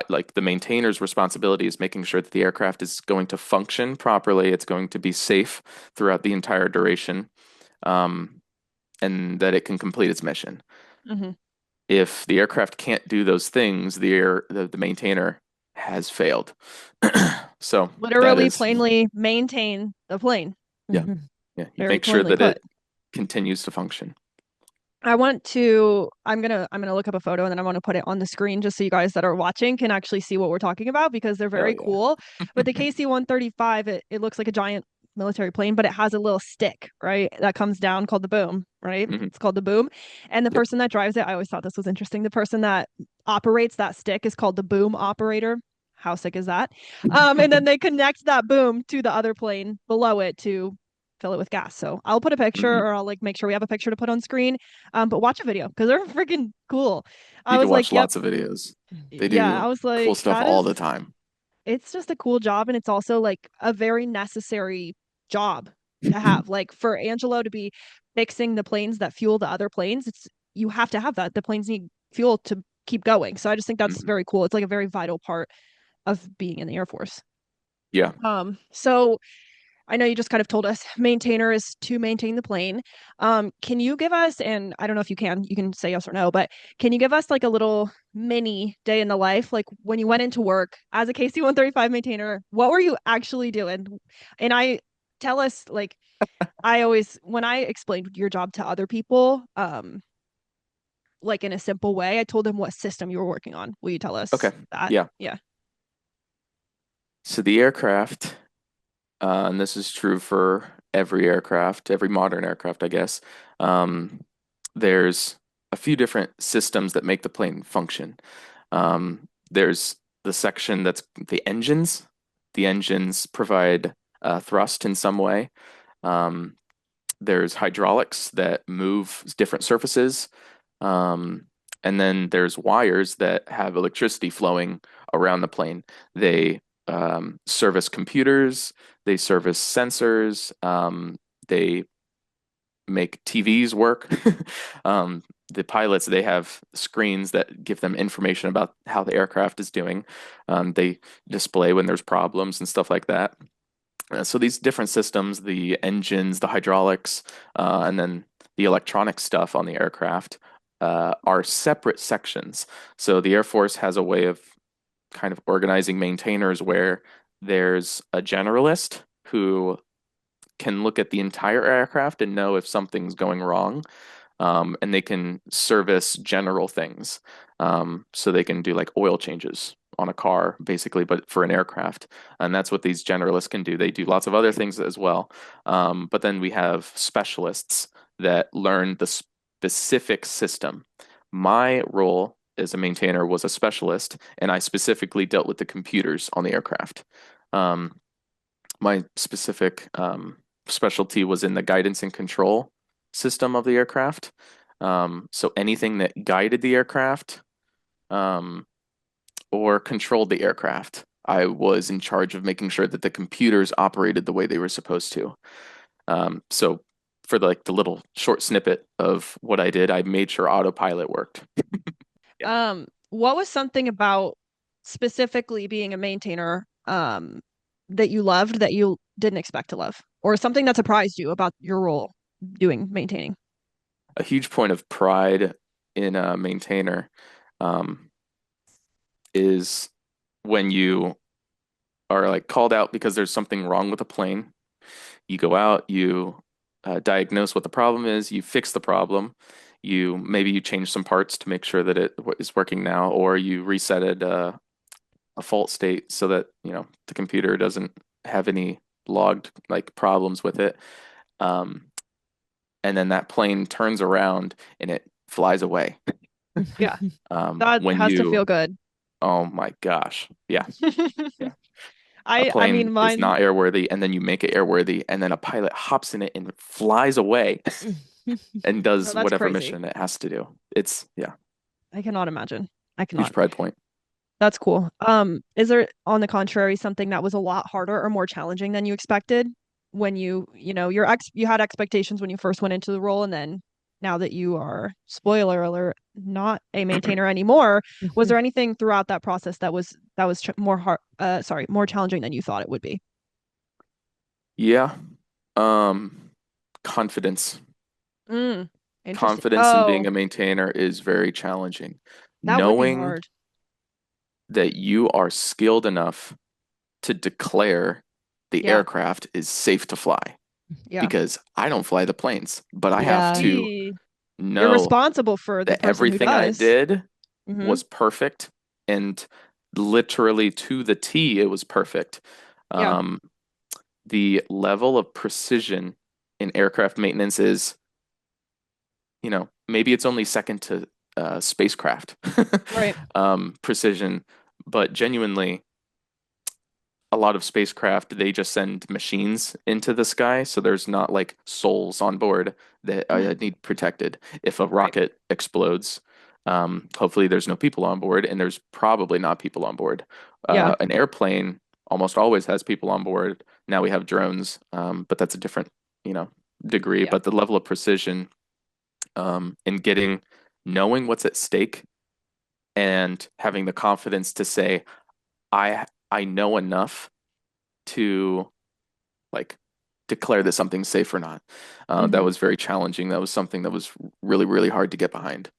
like the maintainer's responsibility is making sure that the aircraft is going to function properly, it's going to be safe throughout the entire duration, um, and that it can complete its mission. Mm-hmm. If the aircraft can't do those things, the maintainer has failed. So that Literally, is, plainly maintain the plane. yeah, yeah. You Very make sure plainly that put. it continues to function. I'm gonna look up a photo and then I want to put it on the screen just so you guys that are watching can actually see what we're talking about because they're Hell very yeah. cool. But the KC-135, it looks like a giant military plane, but it has a little stick, right? That comes down called the boom, right? Mhm. It's called the boom. And the Yep. person that drives it, I always thought this was interesting. The person that operates that stick is called the boom operator. How sick is that? And then they connect that boom to the other plane below it to fill it with gas. So I'll put a picture Mhm. or I'll like make sure we have a picture to put on screen. But watch a video because they're freaking cool. I You can was like, watch yep, lots of videos. They yeah. do I was cool like, stuff all the time. it's just a cool job. And it's also like a very necessary job to have. Like for Angelo to be fixing the planes that fuel the other planes, you have to have that. The planes need fuel to keep going. So I just think that's Mhm. very cool. It's like a very vital part of being in the Air Force. Yeah. So I know you just kind of told us maintainer is to maintain the plane. Can you give us, and I don't know if you can say yes or no, but can you give us like a little mini day in the life? Like when you went into work as a KC-135 maintainer, what were you actually doing? And I tell us like I always when I explained your job to other people, like in a simple way, I told them what system you were working on. Will you tell Okay. us that? Yeah. Yeah. So the aircraft, and this is true for every aircraft, every modern aircraft, I guess. Um, there's a few different systems that make the plane function. There's the section that's the engines. The engines provide thrust in some way. Um, there's hydraulics that move different surfaces. Um, and then there's wires that have electricity flowing around the plane. They service computers, they service sensors, they make TVs work. The pilots, they have screens that give them information about how the aircraft is doing. They display when there's problems and stuff like that. So these different systems, the engines, the hydraulics, and then the electronic stuff on the aircraft, are separate sections. So the Air Force has a way of kind of organizing maintainers where there's a generalist who can look at the entire aircraft and know if something's going wrong, and they can service general things. So they can do like oil changes on a car, basically, but for an aircraft. And that's what these generalists can do. They do lots of other things as well. But then we have specialists that learn the specific system. My role as a maintainer was a specialist, and I specifically dealt with the computers on the aircraft. Um, my specific specialty was in the guidance and control system of the aircraft. So anything that guided the aircraft, um, or controlled the aircraft, I was in charge of making sure that the computers operated the way they were supposed to. So for the little short snippet of what I did, I made sure autopilot worked. Yeah. What was something about specifically being a maintainer that you loved that you didn't expect to love, or something that surprised you about your role doing maintaining? A huge point of pride in a maintainer, um, is when you are like called out because there's something wrong with a plane. You go out, you diagnose what the problem is, you fix the problem, You change some parts to make sure that is working now, or you reset it a fault state so that, the computer doesn't have any logged like problems with it. Um, and then that plane turns around and it flies away. Yeah, that When has to you, feel good. oh my gosh, yeah, yeah. A I plane mean is mine. not airworthy, and then you make it airworthy, and then a pilot hops in it and flies away and No, does that's whatever crazy. mission it has to do. It's, yeah, I cannot imagine. I huge cannot. pride point. That's cool. Is there, on the contrary, something that was a lot harder or more challenging than you expected when you had expectations when you first went into the role, and then now that you are, spoiler alert, not a maintainer anymore, was there anything throughout that process that was more hard, sorry, more challenging than you thought it would be? Yeah. Um, Confidence. Mm, interesting. Confidence in being Oh, a maintainer is very challenging. that would be Knowing hard. that you are skilled enough to declare the Yeah, aircraft is safe to fly, yeah. because I don't fly the planes, but I have Yeah. to You're know responsible for the that person who everything I does. did Mm-hmm. was perfect, and literally to the T, it was perfect. Yeah. Um, the level of precision in aircraft maintenance is, maybe it's only second to spacecraft Right. precision, but genuinely, a lot of spacecraft, they just send machines into the sky, so there's not like souls on board that need protected. If a Right. rocket explodes, hopefully there's no people on board, and there's probably not people on board. Yeah. An airplane almost always has people on board. Now we have drones, but that's a different, you know, degree. Yeah. But the level of precision, in knowing what's at stake, and having the confidence to say, I know enough to like declare that something's safe or not. That Hmm. was very challenging. That was something that was really, really hard to get behind.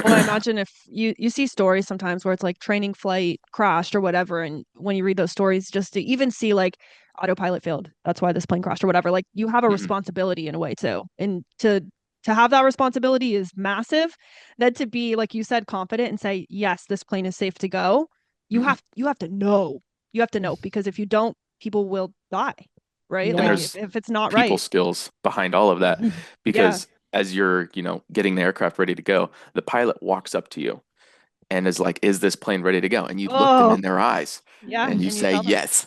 Well, I imagine if you see stories sometimes where it's like training flight crashed or whatever, and when you read those stories, just to even see like autopilot failed, that's why this plane crashed or whatever, like you have a Mhm. responsibility in a way too. And to have that responsibility is massive. Then to be, like you said, confident and say, yes, this plane is safe to go, Mhm. you have to know. You have to know because if you don't, people will die, right? And Like Yeah. there's if it's not people right. skills behind all of that, Yeah. because as you're, getting the aircraft ready to go, the pilot walks up to you and is like, "Is this plane ready to go?" And you look them Oh, in their eyes yeah. and you And you say, tell them. "Yes."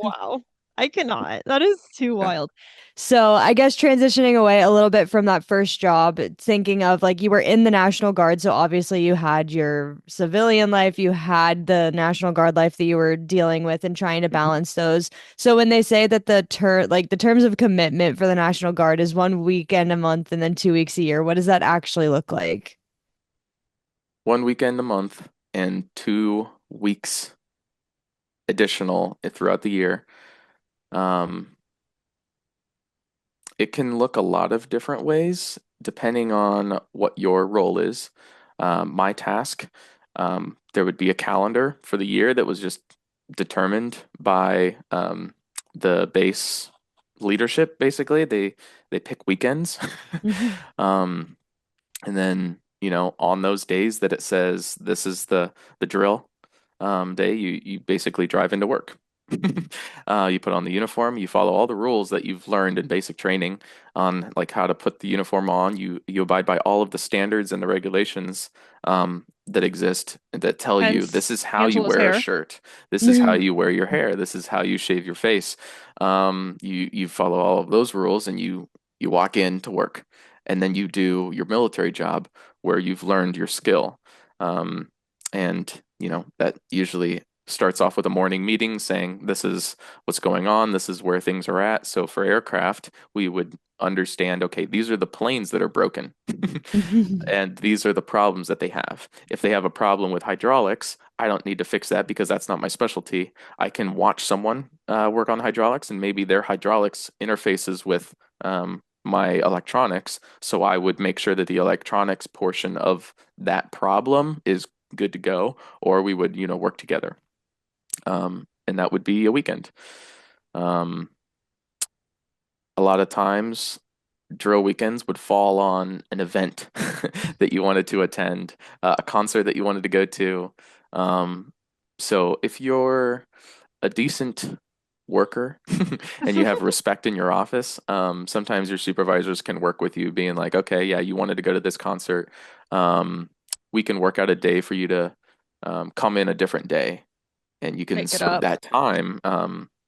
Wow. I cannot. That is too Yeah. wild. So I guess transitioning away a little bit from that first job, thinking of like you were in the National Guard, so obviously you had your civilian life, you had the National Guard life that you were dealing with and trying to Mhm. balance those. So when they say that the terms of commitment for the National Guard is 1 weekend a month and then 2 weeks a year, what does that actually look like? One weekend a month and 2 weeks additional throughout the year. Um, It can look a lot of different ways depending on what your role is. My task, there would be a calendar for the year that was just determined by the base leadership. Basically, they pick weekends, um, and then, on those days that it says this is the drill day, you basically drive into work. You put on the uniform, you follow all the rules that you've learned in basic training on like how to put the uniform on. You abide by all of the standards and the regulations that exist that tell you this Hence is how you Angelo's wear a hair. shirt, this is how you wear your hair, this is how you shave your face. You follow all of those rules, and you walk in to work, and then you do your military job where you've learned your skill. And that usually starts off with a morning meeting saying, this is what's going on, this is where things are at. So for aircraft, we would understand, okay, these are the planes that are broken. And these are the problems that they have. If they have a problem with hydraulics, I don't need to fix that because that's not my specialty. I can watch someone work on hydraulics, and maybe their hydraulics interfaces with my electronics. So I would make sure that the electronics portion of that problem is good to go, or we would, work together. And that would be a weekend. Um, a lot of times, drill weekends would fall on an event that you wanted to attend, a concert that you wanted to go to. Um, so if you're a decent worker and you have respect in your office, sometimes your supervisors can work with you, being like, okay, yeah, you wanted to go to this concert. Um, we can work out a day for you to come in a different day, and you can Make it split up. that time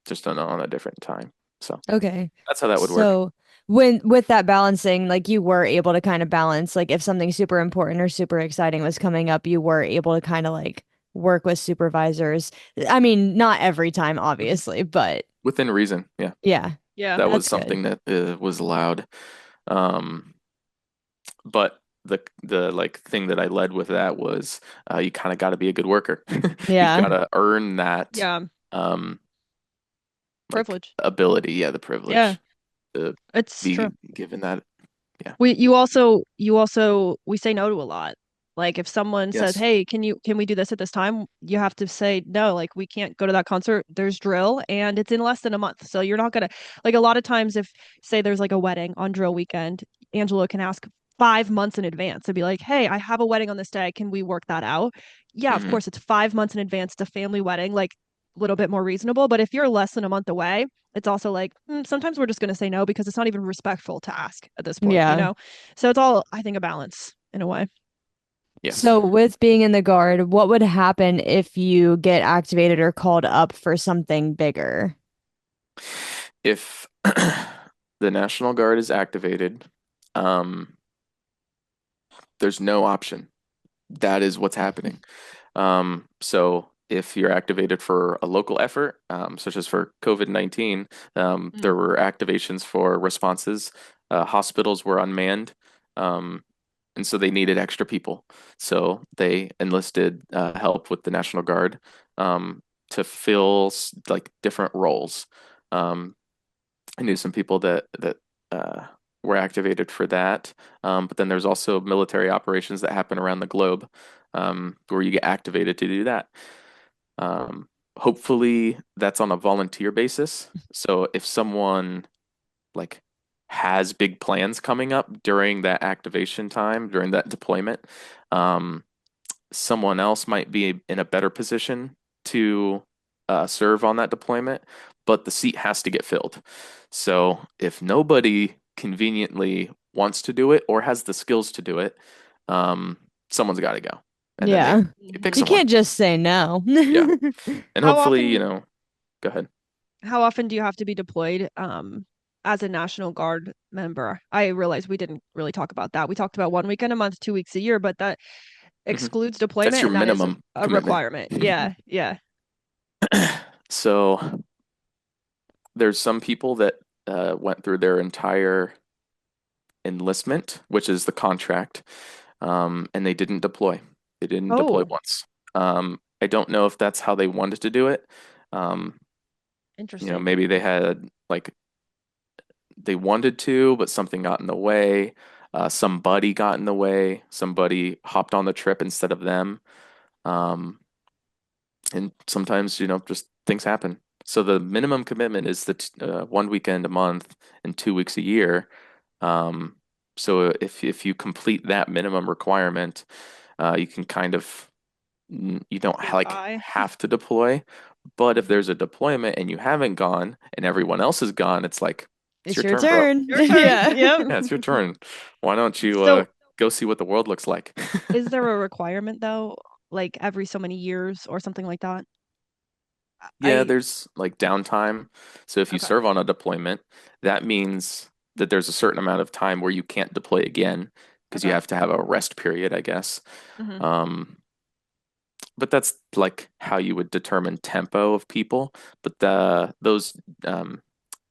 just on a different time. So Okay. that's how that would work. So when with that balancing, like you were able to kind of balance, like if something super important or super exciting was coming up, you were able to kind of like work with supervisors. I mean, not every time, Mhm. obviously, but Within reason, yeah. yeah, Yeah. That was that's good. something that was allowed. Um, but the like thing that I led with that was you kind of got to be a good worker. You've got Yeah. to earn that Yeah. um, like Privilege. ability, yeah, the Yeah. privilege to It's true. be given that. Yeah. We say no to a lot. Like if someone says, Yes. "Hey, can we do this at this time?" You have to say no, like we can't go to that concert. There's drill and it's in less than a month. So you're not gonna like a lot of times if say there's like a wedding on drill weekend, Angelo can ask 5 months in advance and be like, "Hey, I have a wedding on this day. Can we work that out?" Yeah, of Hmm. course, it's 5 months in advance. It's a family wedding, like a little bit more reasonable. But if you're less than a month away, it's also like sometimes we're just going to say no because it's not even respectful to ask at this point, you Yeah. know? So it's all, I think, a balance in a way. Yes. So with being in the guard, what would happen if you get activated or called up for something bigger? If the National Guard is activated, um, there's no option. That is what's happening. So if you're activated for a local effort, such as for COVID-19, there Mm. were activations for responses. Hospitals were unmanned, um, and so they needed extra people. So they enlisted help with the National Guard to fill like different roles. Um, I knew some people that uh, were activated for that. But then there's also military operations that happen around the globe where you get activated to do that. Um, Hopefully, that's on a volunteer basis. So if someone like has big plans coming up during that activation time, during that deployment, um, someone else might be in a better position to serve on that deployment, but the seat has to get filled. So if nobody conveniently wants to do it or has the skills to do it, um, someone's got to go. And then Yeah. they pick Hmm. You someone. can't just say no. Yeah. And How hopefully, often go ahead. how often do you have to be deployed as a National Guard member? I realize we didn't really talk about that. We talked about 1 weekend a month, 2 weeks a year, but that Mhm. excludes That's deployment your and that is minimum a commitment. requirement. Yeah, yeah. So there's some people that went through their entire enlistment, which is the contract, and they didn't deploy. They didn't deploy Oh, once. I don't know if that's how they wanted to do it. Um, interesting. Maybe they had like they wanted to, but something got in the way. Somebody got in the way. Somebody hopped on the trip instead of them. Um, and sometimes, just things happen. So the minimum commitment is the 1 weekend a month and 2 weeks a year. Um, so if you complete that minimum requirement, you can kind of you don't Get like by. have to deploy, but if Mhm. there's a deployment and you haven't gone and everyone else has gone, it's like it's It's your your turn, bro. turn. Your turn. Yeah. Yep. Yeah, it's your turn. Why don't you So, go see what the world looks like? is there a requirement though, like every so many years or something like that? Yeah, I there's like downtime. So if you okay. serve on a deployment, that means that there's a certain amount of time where you can't deploy again because you Okay. have to have a rest period, I guess. Hmm. Um, but that's like how you would determine tempo of people. But those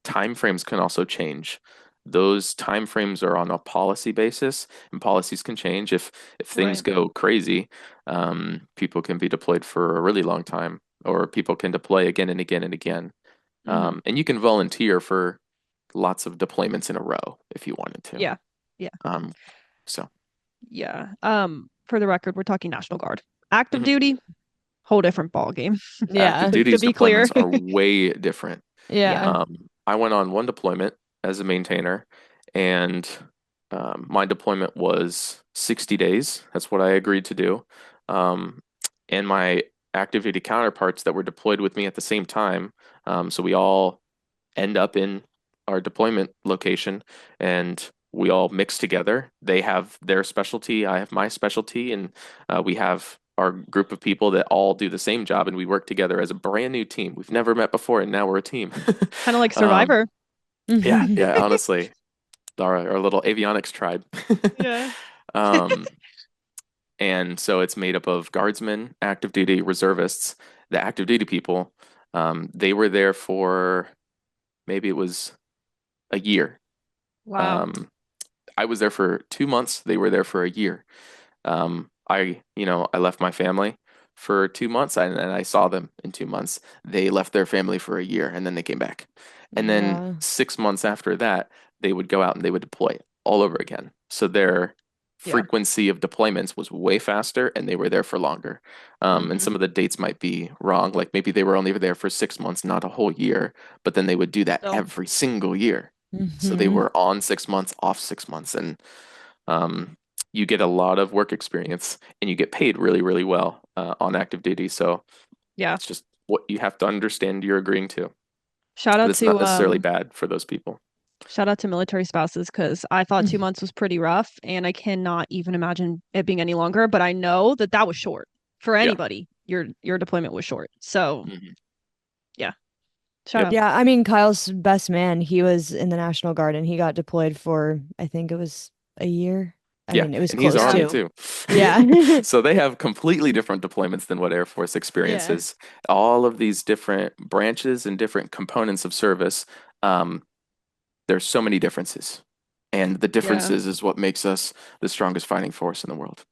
time frames can also change. Those time frames are on a policy basis, and policies can change. If things Right. go crazy, people can be deployed for a really long time, or people can deploy again and again and again. Hmm. And you can volunteer for lots of deployments in a row if you wanted to. Yeah. Yeah. Um, so Yeah. For the record, we're talking National Guard. Active mhm. duty, whole different ball game. Active Yeah. To duties be clear. deployments are way different. Yeah. Yeah. I went on one deployment as a maintainer, and my deployment was 60 days. That's what I agreed to do. Um, and my active duty counterparts that were deployed with me at the same time, so we all end up in our deployment location and we all mix together. They have their specialty, I have my specialty, and we have our group of people that all do the same job and we work together as a brand new team. We've never met before and now we're a team. Kind of like Um, Survivor. yeah, yeah, honestly, our little avionics tribe. Yeah. Um, and so it's made up of guardsmen, active duty, reservists. The active duty people, they were there for maybe it was a year. Wow. Um, I was there for 2 months. They were there for a year. I left my family for 2 months and I saw them in 2 months. They left their family for a year and then they came back. And then Yeah. 6 months after that, they would go out and they would deploy all over again. So their Yeah. frequency of deployments was way faster and they were there for longer. And Hmm. some of the dates might be wrong. Like maybe they were only there for 6 months, not a whole year, but then they would do that So, every single year. So they Hmm. were on 6 months, off 6 months, and um, you get a lot of work experience and you get paid really, really well on active duty. So yeah. it's just what you have to understand you're agreeing to. Shout But out it's not to necessarily bad for those people. shout out to military spouses because I thought 2 months was pretty rough and I cannot even imagine it being any longer, but I know that that was short for Yeah. anybody. Your deployment was short. So, Hmm. yeah. Shout Yep. out. Yeah, I mean, Kyle's best man, he was in the National Guard and he got deployed for, I think it was a year. I Yeah. mean, it was And he's close Yeah. Army to. too. Yeah. So they have completely different deployments than what Air Force Yeah. experiences. All of these different branches and different components of service, um, there's so many differences. And the Yeah. differences is what makes us the strongest fighting force in the world.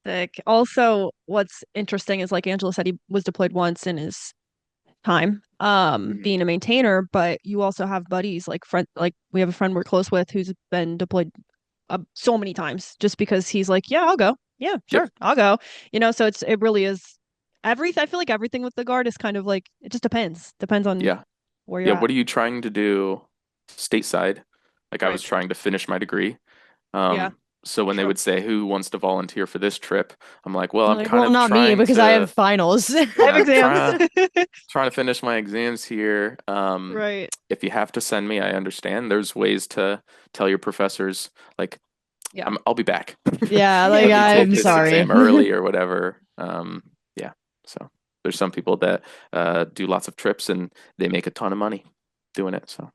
Sick. Also, what's interesting is like Angelo said, he was deployed once in his time, Mhm. being a maintainer, but you also have buddies like we have a friend we're close with who's been deployed so many times just because he's like, yeah, I'll go. Yeah, Yep. sure, I'll go. It really is everything. I feel like everything with the guard is kind of like it just depends on Yeah. where you're Yeah. at. What are you trying to do stateside? Like I Right. was trying to finish my degree. Yeah, So when they true. would say, who wants to volunteer for this trip? I'm like, well, You're I'm like, kind well, of not me trying because I have to, finals. I have yeah, exams. trying to finish my exams here. Right. If you have to send me, I understand. There's ways to tell your professors, like, Yeah. I'll be back. Yeah, like Let me take I'm this sorry. exam early or whatever. Yeah. So there's some people that do lots of trips and they make a ton of money doing it. So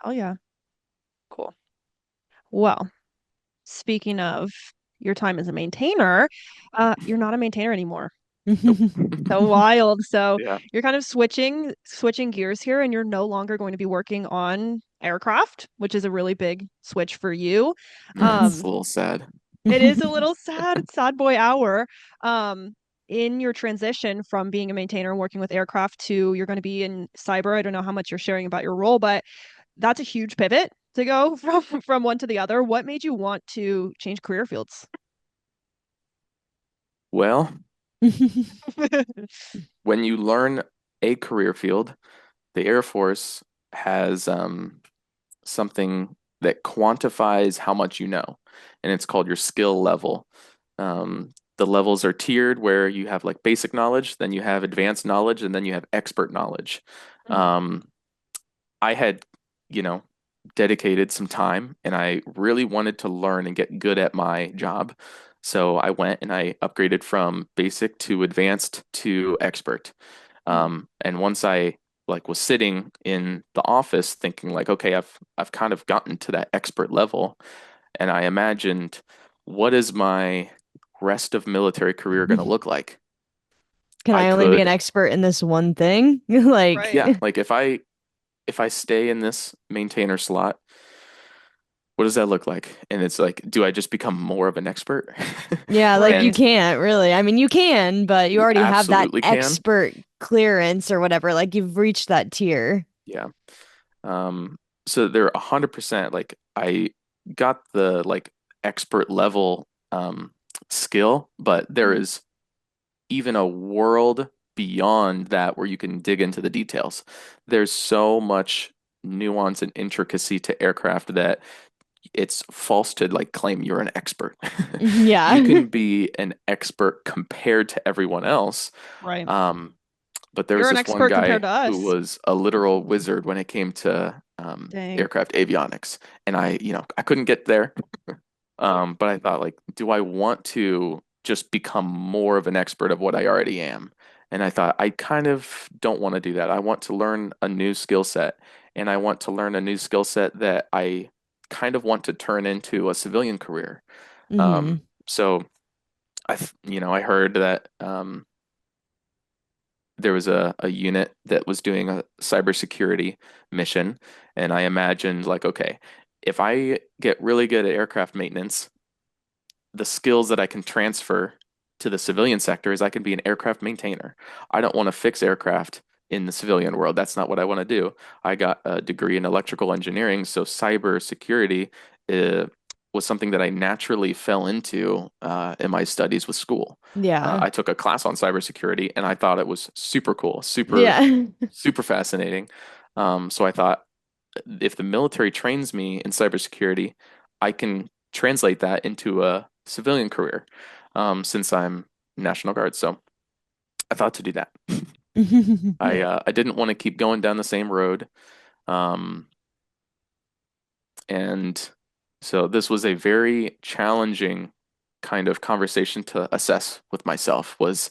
Oh yeah. Cool. Well, speaking of your time as a maintainer, you're not a maintainer anymore. nope. So wild. So Yeah. you're kind of switching gears here, and you're no longer going to be working on aircraft, which is a really big switch for you. Yeah, it's a Um, little sad. it is a little sad, it's sad boy hour. Um, in your transition from being a maintainer and working with aircraft to you're going to be in cyber. I don't know how much you're sharing about your role, but that's a huge pivot to go from one to the other. What made you want to change career fields? Well, when you learn a career field, the Air Force has something that quantifies how much you know, and it's called your skill level. The levels are tiered where you have like basic knowledge, then you have advanced knowledge, and then you have expert knowledge. Mhm. Um, I had, you know, dedicated some time and I really wanted to learn and get good at my job. So I went and I upgraded from basic to advanced to expert. Mhm. And once I like was sitting in the office thinking like, okay, I've kind of gotten to that expert level, and I imagined what is my rest of military career going to look like? Can I I only be an could, expert in this one thing? Like, Right. yeah, like if I stay in this maintainer slot, what does that look like? And it's like, do I just become more of an expert? yeah, like you Right. And can't really. I mean, you can, but you you already have that absolutely can. expert clearance or whatever. Like you've reached that tier. Yeah. Um, so they're 100% like I got the like expert level skill, but there Mhm. is even a world beyond that where you can dig into the details. There's so much nuance and intricacy to aircraft that it's false to like claim you're an expert. You Yeah. can be an expert compared to everyone else. Right. Um, but there was You're an this one expert compared guy to who us. was a literal wizard when it came to Dang. aircraft avionics, and I couldn't get there. But I thought, like, do I want to just become more of an expert of what I already am? And I thought, I kind of don't want to do that. I want to learn a new skill set, and I want to learn a new skill set that I kind of want to turn into a civilian career. Hmm. So I heard that there was a unit that was doing a cybersecurity mission, and I imagined like, okay, if I get really good at aircraft maintenance, the skills that I can transfer to the civilian sector is I can be an aircraft maintainer. I don't want to fix aircraft in the civilian world. That's not what I want to do. I got a degree in electrical engineering, so cyber security uh, was something that I naturally fell into in my studies with school. Yeah. I took a class on cybersecurity and I thought it was super cool, super, Yeah. super fascinating. So I thought if the military trains me in cybersecurity, I can translate that into a civilian career, since I'm National Guard. So I thought to do that. I didn't want to keep going down the same road, um, and so this was a very challenging kind of conversation to assess with myself. Was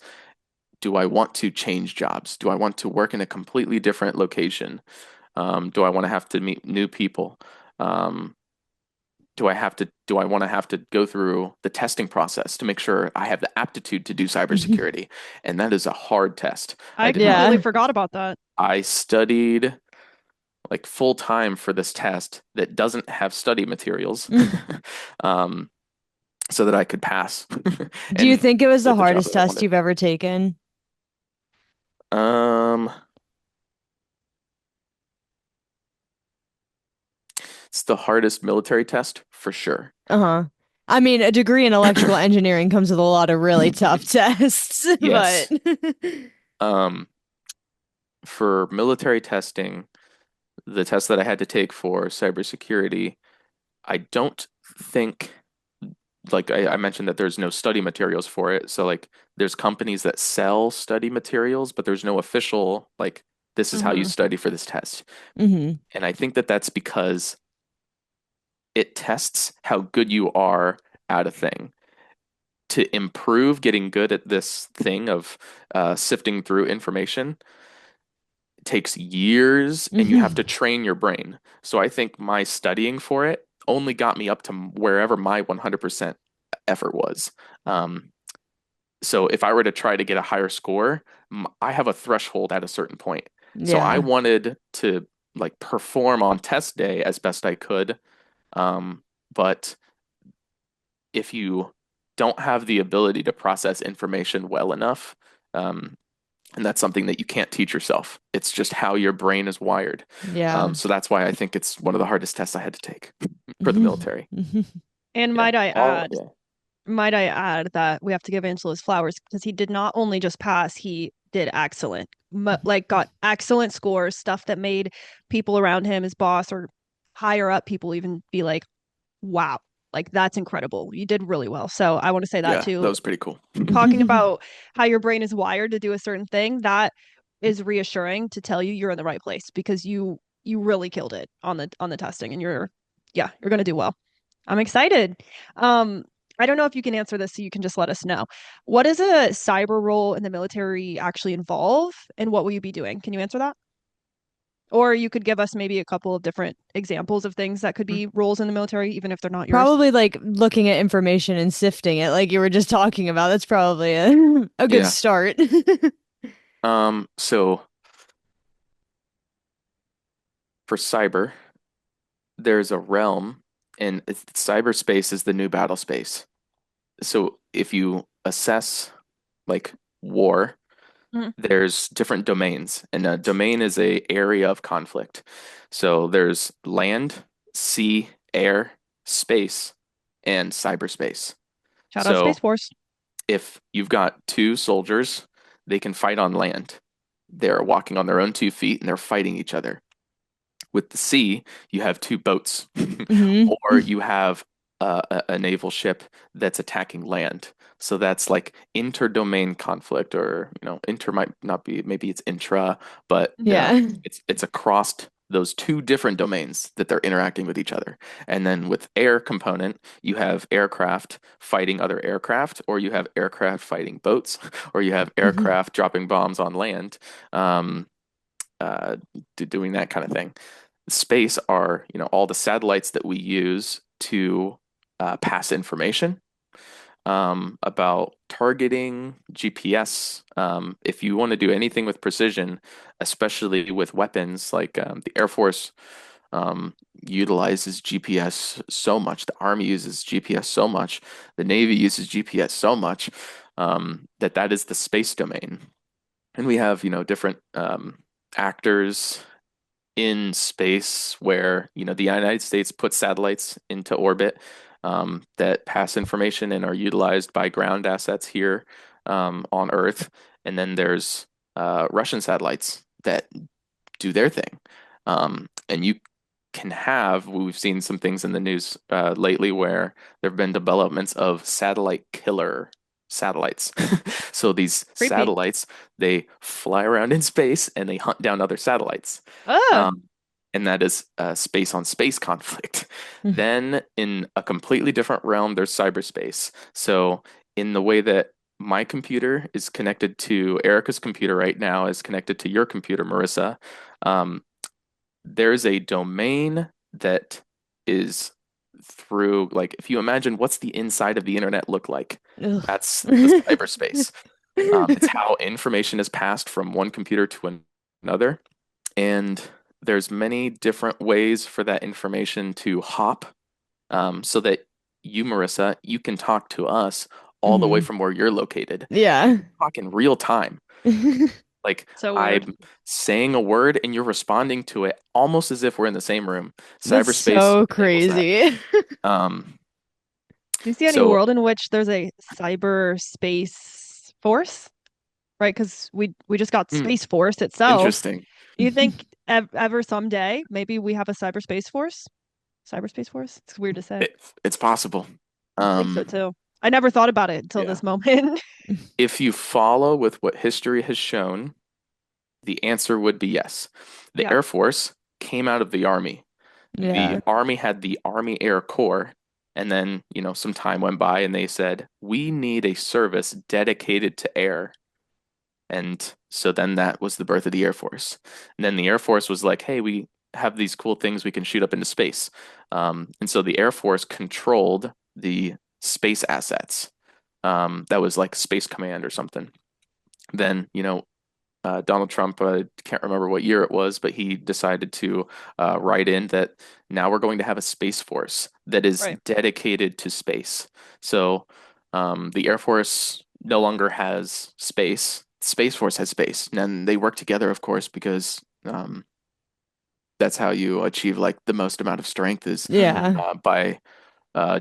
do I want to change jobs? Do I want to work in a completely different location? Do I want to have to meet new people? Um, do I want to have to go through the testing process to make sure I have the aptitude to do cybersecurity? And that is a hard test. I I did not, completely Yeah. forgot about that. I studied like full time for this test that doesn't have study materials, um, so that I could pass Do you and think it was the get the job hardest that I test wanted. you've ever taken? Um, it's the hardest military test for sure. Uh-huh. I mean, a degree in electrical engineering comes with a lot of really tough tests, but Yes. Um, for military testing, the test that I had to take for cybersecurity, I don't think, like I mentioned that there's no study materials for it. So like there's companies that sell study materials, but there's no official like this is how you Hmm. study for this test. hmm And I think that that's because it tests how good you are at a thing. To improve getting good at this thing of sifting through information takes years and you have to hmm train your brain. So I think my studying for it only got me up to wherever my 100% effort was. Um, so if I were to try to get a higher score, I have a threshold at a certain point. So I Yeah. wanted to like perform on test day as best I could. But if you don't have the ability to process information well enough, um, and that's something that you can't teach yourself. It's just how your brain is wired. Yeah. So that's why I think it's one of the hardest tests I had to take for the military. And Yeah. Yeah. might I add that we have to give Angelo his flowers because he did not only just pass, he did excellent. Like got excellent scores, stuff that made people around him, his boss or higher up people even be like, wow, like that's incredible. You did really well. So I want to say that Yeah, that too. was pretty cool. Talking about how your brain is wired to do a certain thing, that is reassuring to tell you you're in the right place because you really killed it on the testing and you're going to do well. I'm excited. Um, I don't know if you can answer this, so you can just let us know. What does a cyber role in the military actually involve, and what will you be doing? Can you answer that? Or you could give us maybe a couple of different examples of things that could be roles in the military, even if they're not yours. Probably like looking at information and sifting it, like you were just talking about. That's probably a good Yeah. start. So for cyber, there's a realm, and cyberspace is the new battle space. So if you assess like war, Mhm. there's different domains, and a domain is a area of conflict. So there's land, sea, air, space, and cyberspace. Shout out Space So Force. if you've got two soldiers, they can fight on land. They're walking on their own 2 feet and they're fighting each other. with the sea, you have two boats, Hmm. or you have a naval ship that's attacking land. So that's like inter-domain conflict, or inter might not be, maybe it's intra, but Yeah. it's across those two different domains that they're interacting with each other. And then with air component, you have aircraft fighting other aircraft, or you have aircraft fighting boats, or you have aircraft dropping bombs on land. Um, doing that kind of thing. Space are, all the satellites that we use to pass information about targeting, GPS. If you want to do anything with precision, especially with weapons, like the Air Force utilizes GPS so much, the Army uses GPS so much, the Navy uses GPS so much, that is the space domain. And we have, different actors in space where, the United States puts satellites into orbit that pass information and are utilized by ground assets here on Earth. And then there's Russian satellites that do their thing. And you can have, we've seen some things in the news lately where there have been developments of satellite killer satellites. So these Creepy. satellites, they fly around in space and they hunt down other satellites. Ah, Um, and that is space on space conflict. Then, in a completely different realm, there's cyberspace. So, in the way that my computer is connected to Erica's computer right now, is connected to your computer, Marissa, um, there's a domain that is through, like, if you imagine what's the inside of the internet look like, Ugh. that's the cyberspace. It's how information is passed from one computer to another. And there's many different ways for that information to hop, so that you, Marissa, you can talk to us all the way Mhm. from where you're located. You Yeah. can talk in real time. Like so weird. I'm saying a word and you're responding to it almost as if we're in the same room. That's Cyberspace so enables that. crazy. Um, Do you see any so world in which there's a cyberspace force? Right? Because we just got hmm, Space Force itself. interesting. You think ever someday maybe we have a cyberspace force? Cyberspace force? It's weird to say. It's possible. I think so Um, too. I never thought about it until yeah. this moment. If you follow with what history has shown, the answer would be yes. The Yeah, Air Force came out of the Army. The Yeah. Army had the Army Air Corps, and then, some time went by and they said, we need a service dedicated to air. And so then that was the birth of the Air Force. And then the Air Force was like, hey, we have these cool things we can shoot up into space. And so the Air Force controlled the space assets. That was like Space Command or something. Then, Donald Trump, can't remember what year it was, but he decided to write in that now we're going to have a space force that is right. dedicated to space. So the Air Force no longer has space. Space Force has space, and they work together, of course, because that's how you achieve like the most amount of strength is Yeah. by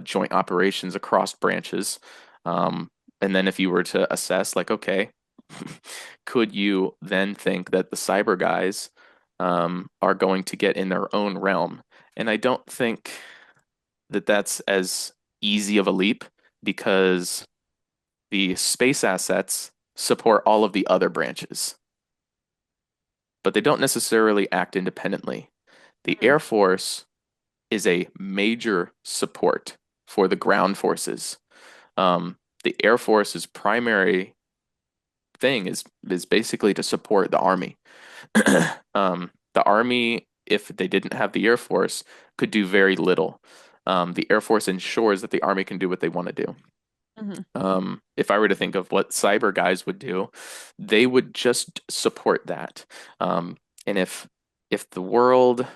joint operations across branches. And then if you were to assess, like, okay, could you then think that the cyber guys are going to get in their own realm? And I don't think that that's as easy of a leap because the space assets support all of the other branches, but they don't necessarily act independently. The Mhm. Air Force is a major support for the ground forces. The Air Force's primary thing is basically to support the Army. The Army, if they didn't have the Air Force, could do very little. The Air Force ensures that the Army can do what they want to do. Mhm. If I were to think of what cyber guys would do, they would just support that. Um, and if the world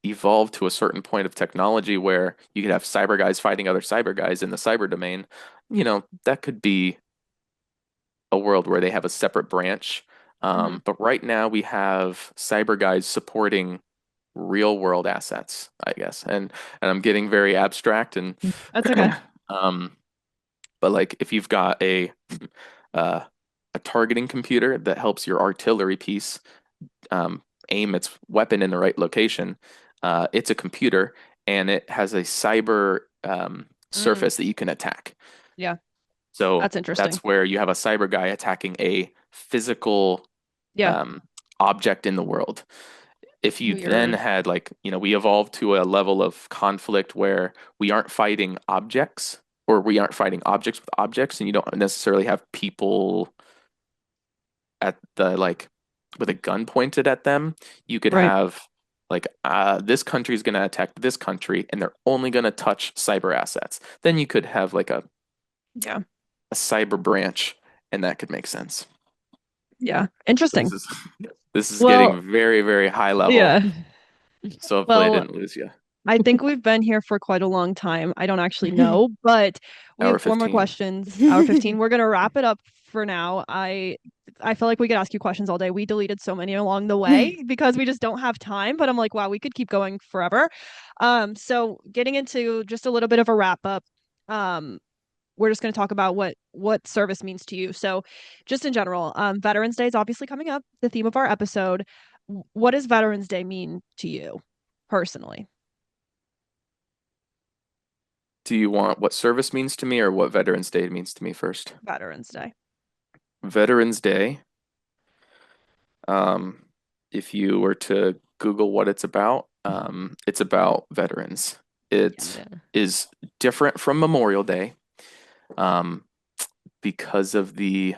evolved to a certain point of technology where you could have cyber guys fighting other cyber guys in the cyber domain, that could be a world where they have a separate branch. Mhm. But right now we have cyber guys supporting real world assets, I guess. And I'm getting very abstract and That's okay. um, but like if you've got uh, a targeting computer that helps your artillery piece aim its weapon in the right location, It's a computer and it has a cyber Mm, surface that you can attack. yeah, So that's interesting. that's where you have a cyber guy attacking a physical Yeah, um, object in the world. If you then weird. had like, we evolved to a level of conflict where we aren't fighting objects or we aren't fighting objects with objects, and you don't necessarily have people at the like with a gun pointed at them. You could Right. have like this country is going to attack this country and they're only going to touch cyber assets. Then you could have like Yeah. a cyber branch and that could make sense. Yeah. So this Interesting. is this is Well, getting very, very high level. yeah. So hopefully I Well, didn't lose you. I think we've been here for quite a long time. I don't actually know, but we Hour have four more 15. questions. Hour 15. We're gonna wrap it up for now. I feel like we could ask you questions all day. We deleted so many along the way because we just don't have time, but I'm like, wow, we could keep going forever. So getting into just a little bit of a wrap up. Um, we're just going to talk about what service means to you. So, just in general, Veterans Day is obviously coming up, the theme of our episode. What does Veterans Day mean to you personally? Do you want what service means to me or what Veterans Day means to me first? Veterans Day. Veterans Day, um, if you were to Google what it's about veterans. It Yeah. is different from Memorial Day, um, because of the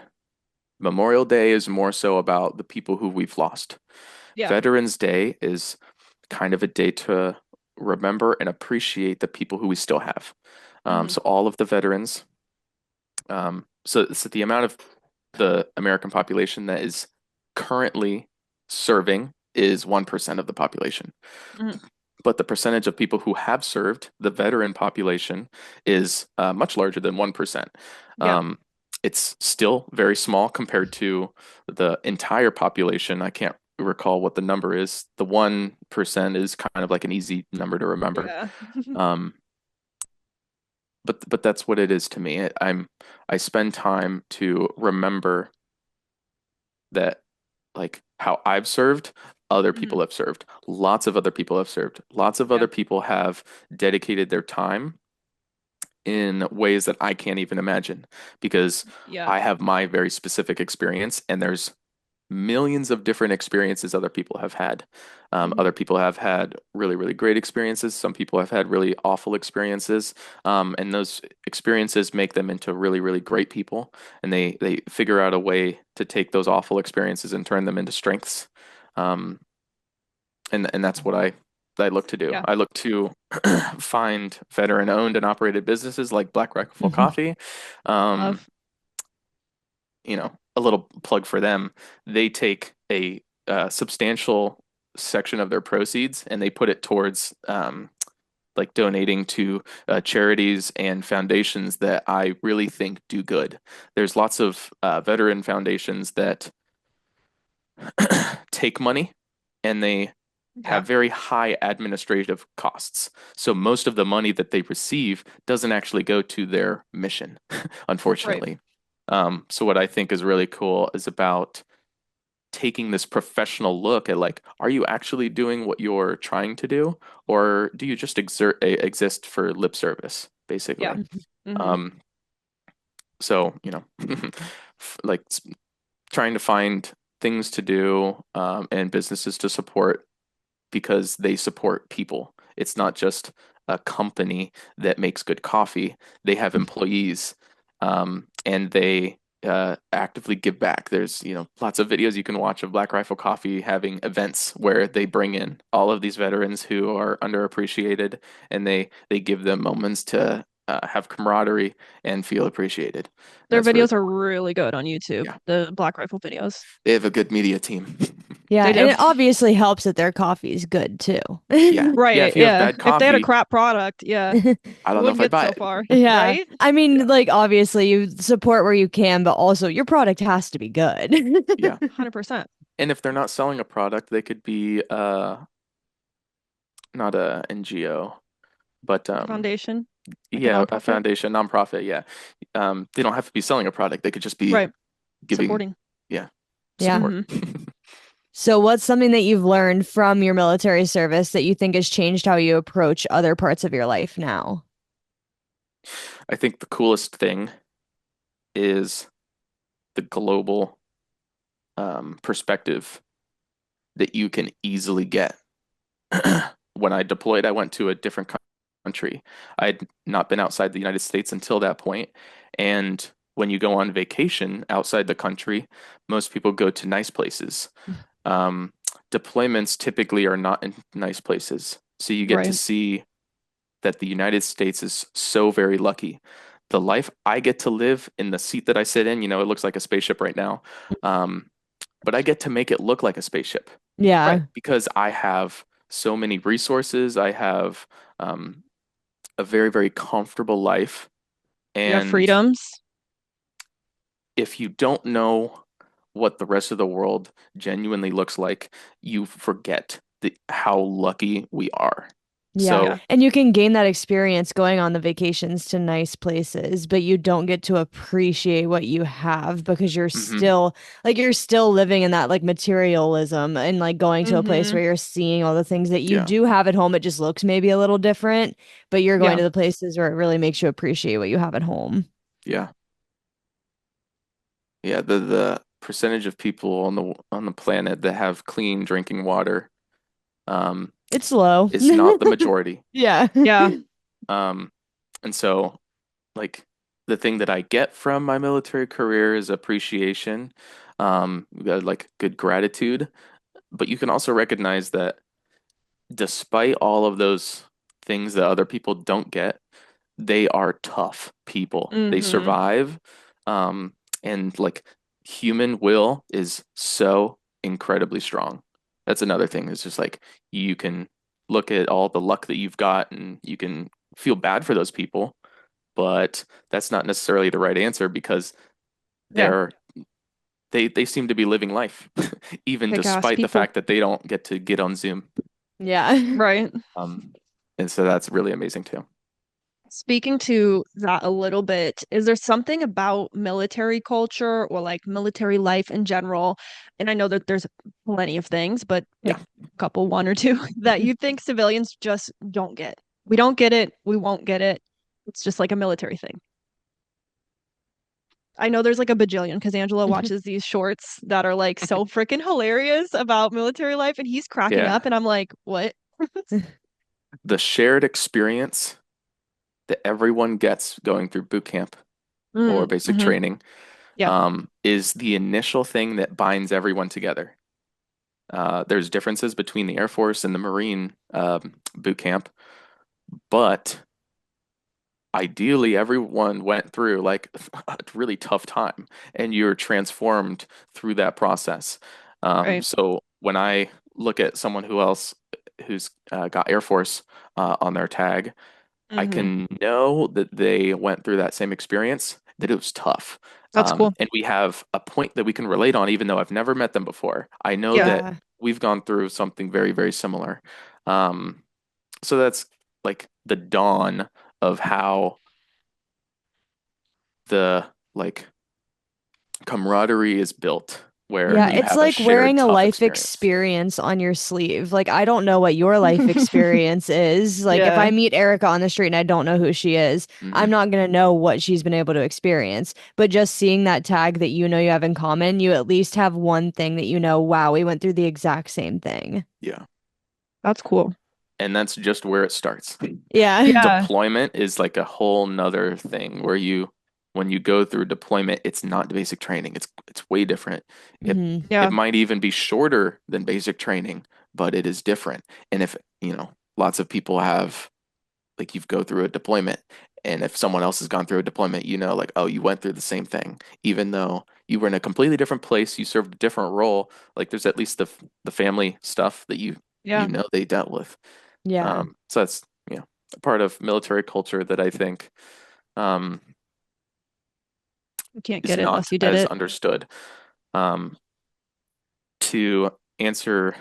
Memorial Day is more so about the people who we've lost. Yeah. Veterans Day is kind of a day to remember and appreciate the people who we still have. Hmm. So all of the veterans, so the amount of the American population that is currently serving is 1% of the population. Hmm. But the percentage of people who have served, the veteran population, is much larger than 1%. Yeah. Um, it's still very small compared to the entire population. I can't recall what the number is. The 1% is kind of like an easy number to remember. Yeah. Um, but that's what it is to me. I spend time to remember that like how I've served, other Hmm. people have served. Lots of other people have served. Lots of Yeah. other people have dedicated their time in ways that I can't even imagine because Yeah. I have my very specific experience and there's millions of different experiences other people have had. Hmm. Other people have had really, really great experiences. Some people have had really awful experiences. And those experiences make them into really, really great people. And they figure out a way to take those awful experiences and turn them into strengths. Um, and that's what I look to do. Yeah. I look to find veteran owned and operated businesses like Black Rifle Coffee. Um, Love. a little plug for them. They take a substantial section of their proceeds and they put it towards like donating to charities and foundations that I really think do good. There's lots of veteran foundations that take money and they Yeah. have very high administrative costs. So most of the money that they receive doesn't actually go to their mission, Right. unfortunately. So what I think is really cool is about taking this professional look at like, are you actually doing what you're trying to do, or do you just exist for lip service, Yeah. basically? Hmm. Um, so, like trying to find things to do and businesses to support because they support people. It's not just a company that makes good coffee. They have employees, and they actively give back. There's, lots of videos you can watch of Black Rifle Coffee having events where they bring in all of these veterans who are underappreciated, and they give them moments to have camaraderie and feel appreciated. And Their that's really videos are cool. really good on YouTube, Yeah, the Black Rifle videos. they have a good media team. Yeah, They and do. it obviously helps that their coffee is good too. Yeah, yeah. Right. If you have Yeah. bad If they had a coffee, crap product, yeah, I we don't know if wouldn't I'd get buy so it. far, Yeah. right? I mean, Yeah. like obviously you support where you can, but also your product has to be good. Yeah. 100%. And if they're not selling a product, they could be not a NGO, but Foundation, like a yeah, a nonprofit. foundation, nonprofit, yeah. They don't have to be selling a product. They could just be Right. giving, Supporting. yeah, Yeah. support. Hmm. So, what's something that you've learned from your military service that you think has changed how you approach other parts of your life now? I think the coolest thing is the global perspective that you can easily get. When I deployed, I went to a different country. I had not been outside the United States until that point. And when you go on vacation outside the country, most people go to nice places. Um, Deployments typically are not in nice places. So you get to Right. see that the United States is so very lucky. The life I get to live in the seat that I sit in, it looks like a spaceship right now. Um, but I get to make it look like a spaceship, right? Yeah. Because I have so many resources. I have um, a very, very comfortable life. You have And freedoms. if you don't know what the rest of the world genuinely looks like, you forget how lucky we are. Yeah. Yeah. So, And you can gain that experience going on the vacations to nice places, but you don't get to appreciate what you have because mhm, you're still living in that like materialism and like going to a place Mm-hmm. where you're seeing all the things that you yeah, do have at home. It just looks maybe a little different, but you're going Yeah. to the places where it really makes you appreciate what you have at home. yeah, yeah. The percentage of people on the planet that have clean drinking water um, It's low. is not the majority. Yeah. Yeah. Um, and so, like, the thing that I get from my military career is appreciation, like good gratitude. But you can also recognize that despite all of those things that other people don't get, they are tough people. They Mm-hmm. survive. Um, and like human will is so incredibly strong. That's another thing. It's just like you can look at all the luck that you've got and you can feel bad for those people, but that's not necessarily the right answer because Yeah. they're they seem to be living life, even Kick ass despite the people. fact that they don't get on Zoom. Yeah. Right. Um, and so that's really amazing too. Speaking to that a little bit, is there something about military culture or like military life in general? And I know that there's plenty of things, but Yeah. pick a couple, one or two, that you think civilians just don't get. We don't get it. We won't get it. It's just like a military thing. I know there's like a bajillion because Angelo watches these shorts that are like so freaking hilarious about military life, and he's cracking Yeah. up, and I'm like, what? The shared experience that everyone gets going through boot camp or basic Mm-hmm. training Yeah. is the initial thing that binds everyone together. There's differences between the Air Force and the Marine boot camp, but ideally everyone went through like a really tough time and you're transformed through that process. Right. So when I look at someone who's got Air Force on their tag, I Mm-hmm. can know that they went through that same experience, that it was tough. That's cool. And we have a point that we can relate on, even though I've never met them before. I know Yeah. that Yeah. we've gone through something very, very similar. Um, so that's like the dawn of how the like camaraderie is built, where Yeah, you it's have a like shared wearing a tough life experience. experience on your sleeve. Like, I don't know what your life experience is. Like, if I Yeah. meet Erica on the street and I don't know who she is, I'm Hmm. not going to know what she's been able to experience. But just seeing that tag that you know you have in common, you at least have one thing that you know, wow, we went through the exact same thing. Yeah. That's cool. And that's just where it starts. Yeah. Yeah. Deployment is like a whole nother thing where when you go through deployment, it's not basic training. It's way different. It Yeah. might even be shorter than basic training, but it is different. And if, lots of people have like you've go through a deployment and if someone else has gone through a deployment, like, oh, you went through the same thing, even though you were in a completely different place, you served a different role, like there's at least the family stuff that you Yeah. know they dealt with. Yeah. So that's a part of military culture that I think um, You can't is get it not unless you did as it. understood. Um, to answer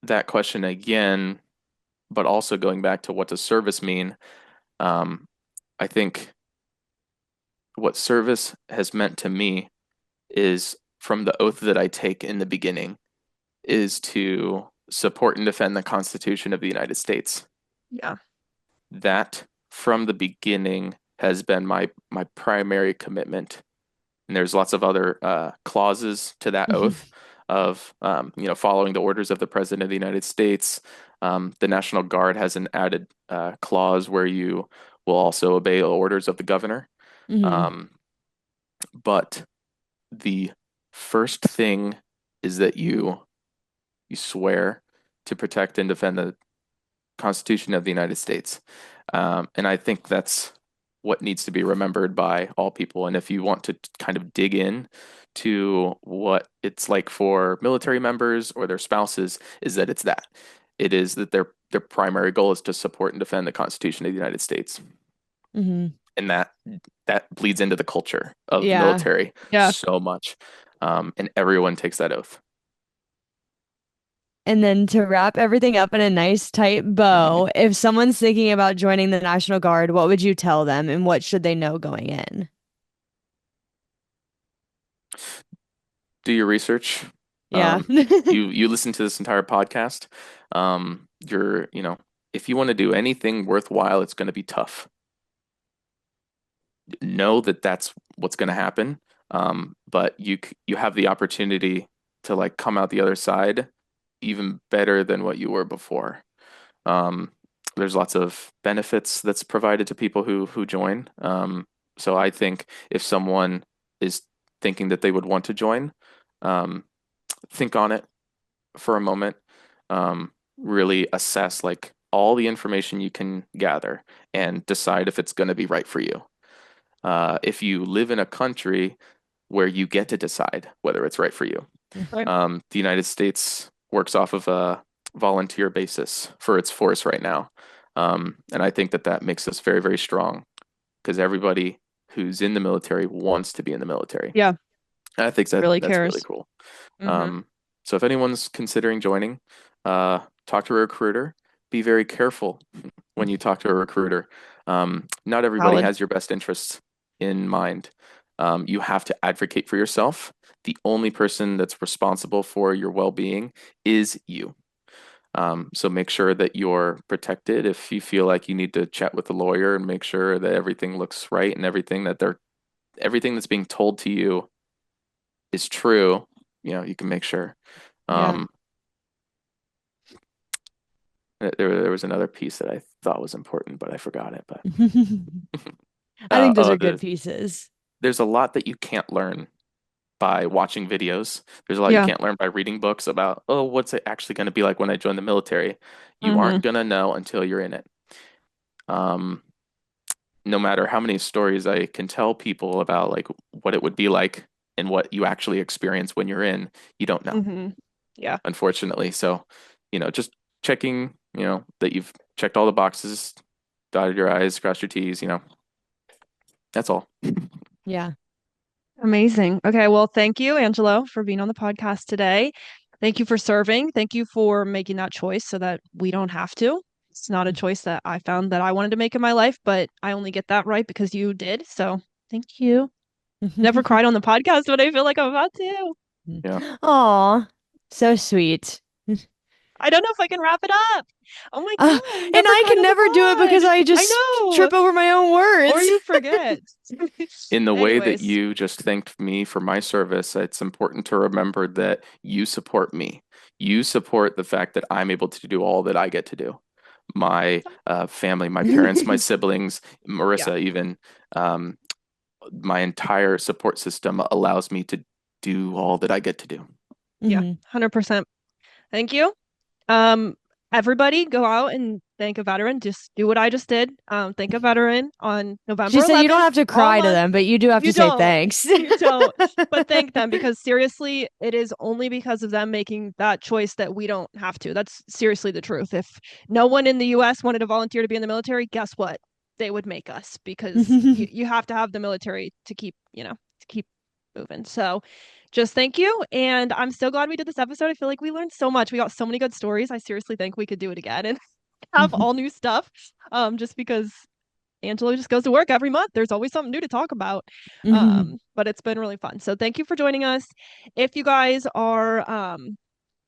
that question again, but also going back to what does service mean, um, I think what service has meant to me is from the oath that I take in the beginning is to support and defend the Constitution of the United States. Yeah. That from the beginning has been my primary commitment. And there's lots of other clauses to that oath of following the orders of the President of the United States. The National Guard has an added clause where you will also obey orders of the governor. Hmm. Um, but the first thing is that you swear to protect and defend the Constitution of the United States. And I think that's what needs to be remembered by all people. And if you want to kind of dig in to what it's like for military members or their spouses, is that it's that. It is that their primary goal is to support and defend the Constitution of the United States. Hmm. And that bleeds into the culture of the Yeah. military Yeah. so much. And everyone takes that oath. And then to wrap everything up in a nice tight bow, if someone's thinking about joining the National Guard, what would you tell them and what should they know going in? Do your research. Yeah. You listen to this entire podcast. If you want to do anything worthwhile, it's going to be tough. Know that that's what's going to happen. But you have the opportunity to like come out the other side even better than what you were before. Um, there's lots of benefits that's provided to people who join. So I think if someone is thinking that they would want to join, um, think on it for a moment. Really assess like all the information you can gather and decide if it's going to be right for you. If you live in a country where you get to decide whether it's right for you, Right. the United States works off of a volunteer basis for its force right now. And I think that makes us very, very strong because everybody who's in the military wants to be in the military. Yeah. And I think Really that's really cares. cool. Hmm. So if anyone's considering joining, talk to a recruiter. Be very careful when you talk to a recruiter. Not everybody Valid. has your best interests in mind. You have to advocate for yourself. The only person that's responsible for your well-being is you. So make sure that you're protected. If you feel like you need to chat with a lawyer and make sure that everything looks right and everything that's being told to you is true, you can make sure. Yeah. Um, there was another piece that I thought was important, but I forgot it. But I think those oh, are good pieces. there's a lot that you can't learn by watching videos. There's a lot you Yeah. can't learn by reading books about, oh, what's it actually going to be like when I join the military? You Hmm. aren't going to know until you're in it. Um, no matter how many stories I can tell people about like what it would be like and what you actually experience when you're in, you don't know, Hmm. Yeah. unfortunately. So, just checking, that you've checked all the boxes, dotted your I's, crossed your T's, that's all. Yeah. Amazing. Okay. Well, thank you, Angelo, for being on the podcast today. Thank you for serving. Thank you for making that choice so that we don't have to. It's not a choice that I found that I wanted to make in my life, but I only get that right because you did. So thank you. Never cried on the podcast, but I feel like I'm about to. Yeah. Aw, so sweet. I don't know if I can wrap it up. Oh my Uh, God. and Never I cried can on the never do it because pod. I I just know. trip over my own Or words. you forget. In the way that Anyways. you just thanked me for my service, it's important to remember that you support me. You support the fact that I'm able to do all that I get to do. My family, my parents, my siblings, Yeah. Marissa, even um, my entire support system allows me to do all that I get to do. Yeah. Hmm. 100%. Thank you. Um, Everybody go out and thank a veteran. Just do what I just did. Thank a veteran on She November said you don't 11th, have to all cry to month. them, but you do have You to say don't. thanks. You don't. But thank them because seriously, it is only because of them making that choice that we don't have to. That's seriously the truth. If no one in the US wanted to volunteer to be in the military, guess what? They would make us because you have to have the military to keep, to keep moving. So just thank you. And I'm so glad we did this episode. I feel like we learned so much. We got so many good stories. I seriously think we could do it again and have all new stuff. Just because Angelo just goes to work every month. There's always something new to talk about. But it's been really fun. So thank you for joining us. If you guys are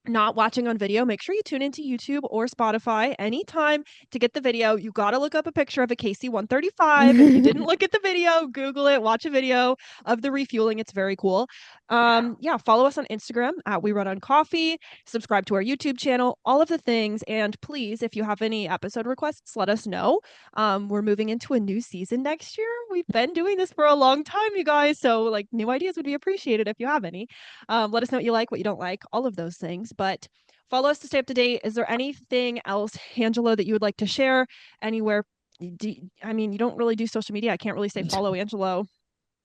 not watching on video, make sure you tune into YouTube or Spotify anytime to get the video. You got to look up a picture of a KC-135. If you didn't look at the video, Google it, watch a video of the refueling. It's very cool. Yeah, follow us on Instagram at We Run on Coffee, subscribe to our YouTube channel, all of the things. And please, if you have any episode requests, let us know. We're moving into a new season next year. We've been doing this for a long time, you guys. So like new ideas would be appreciated if you have any. Let us know what you like, what you don't like, all of those things. But follow us to stay up to date. Is there anything else, Angelo, that you would like to share anywhere? I mean, you don't really do social media. I can't really say follow Angelo.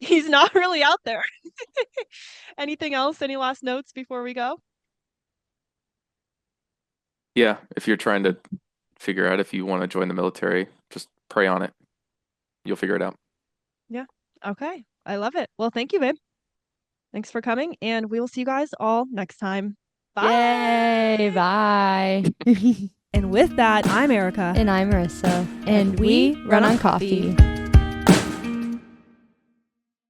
He's not really out there. Anything else? Any last notes before we go? Yeah, if you're trying to figure out if you want to join the military, just pray on it. You'll figure it out. Yeah. Okay. I love it. Well, thank you, babe. Thanks for coming, and we will see you guys all next time. Bye. Yay, bye. And with that, I'm Erica. And I'm Marissa. And we run on coffee.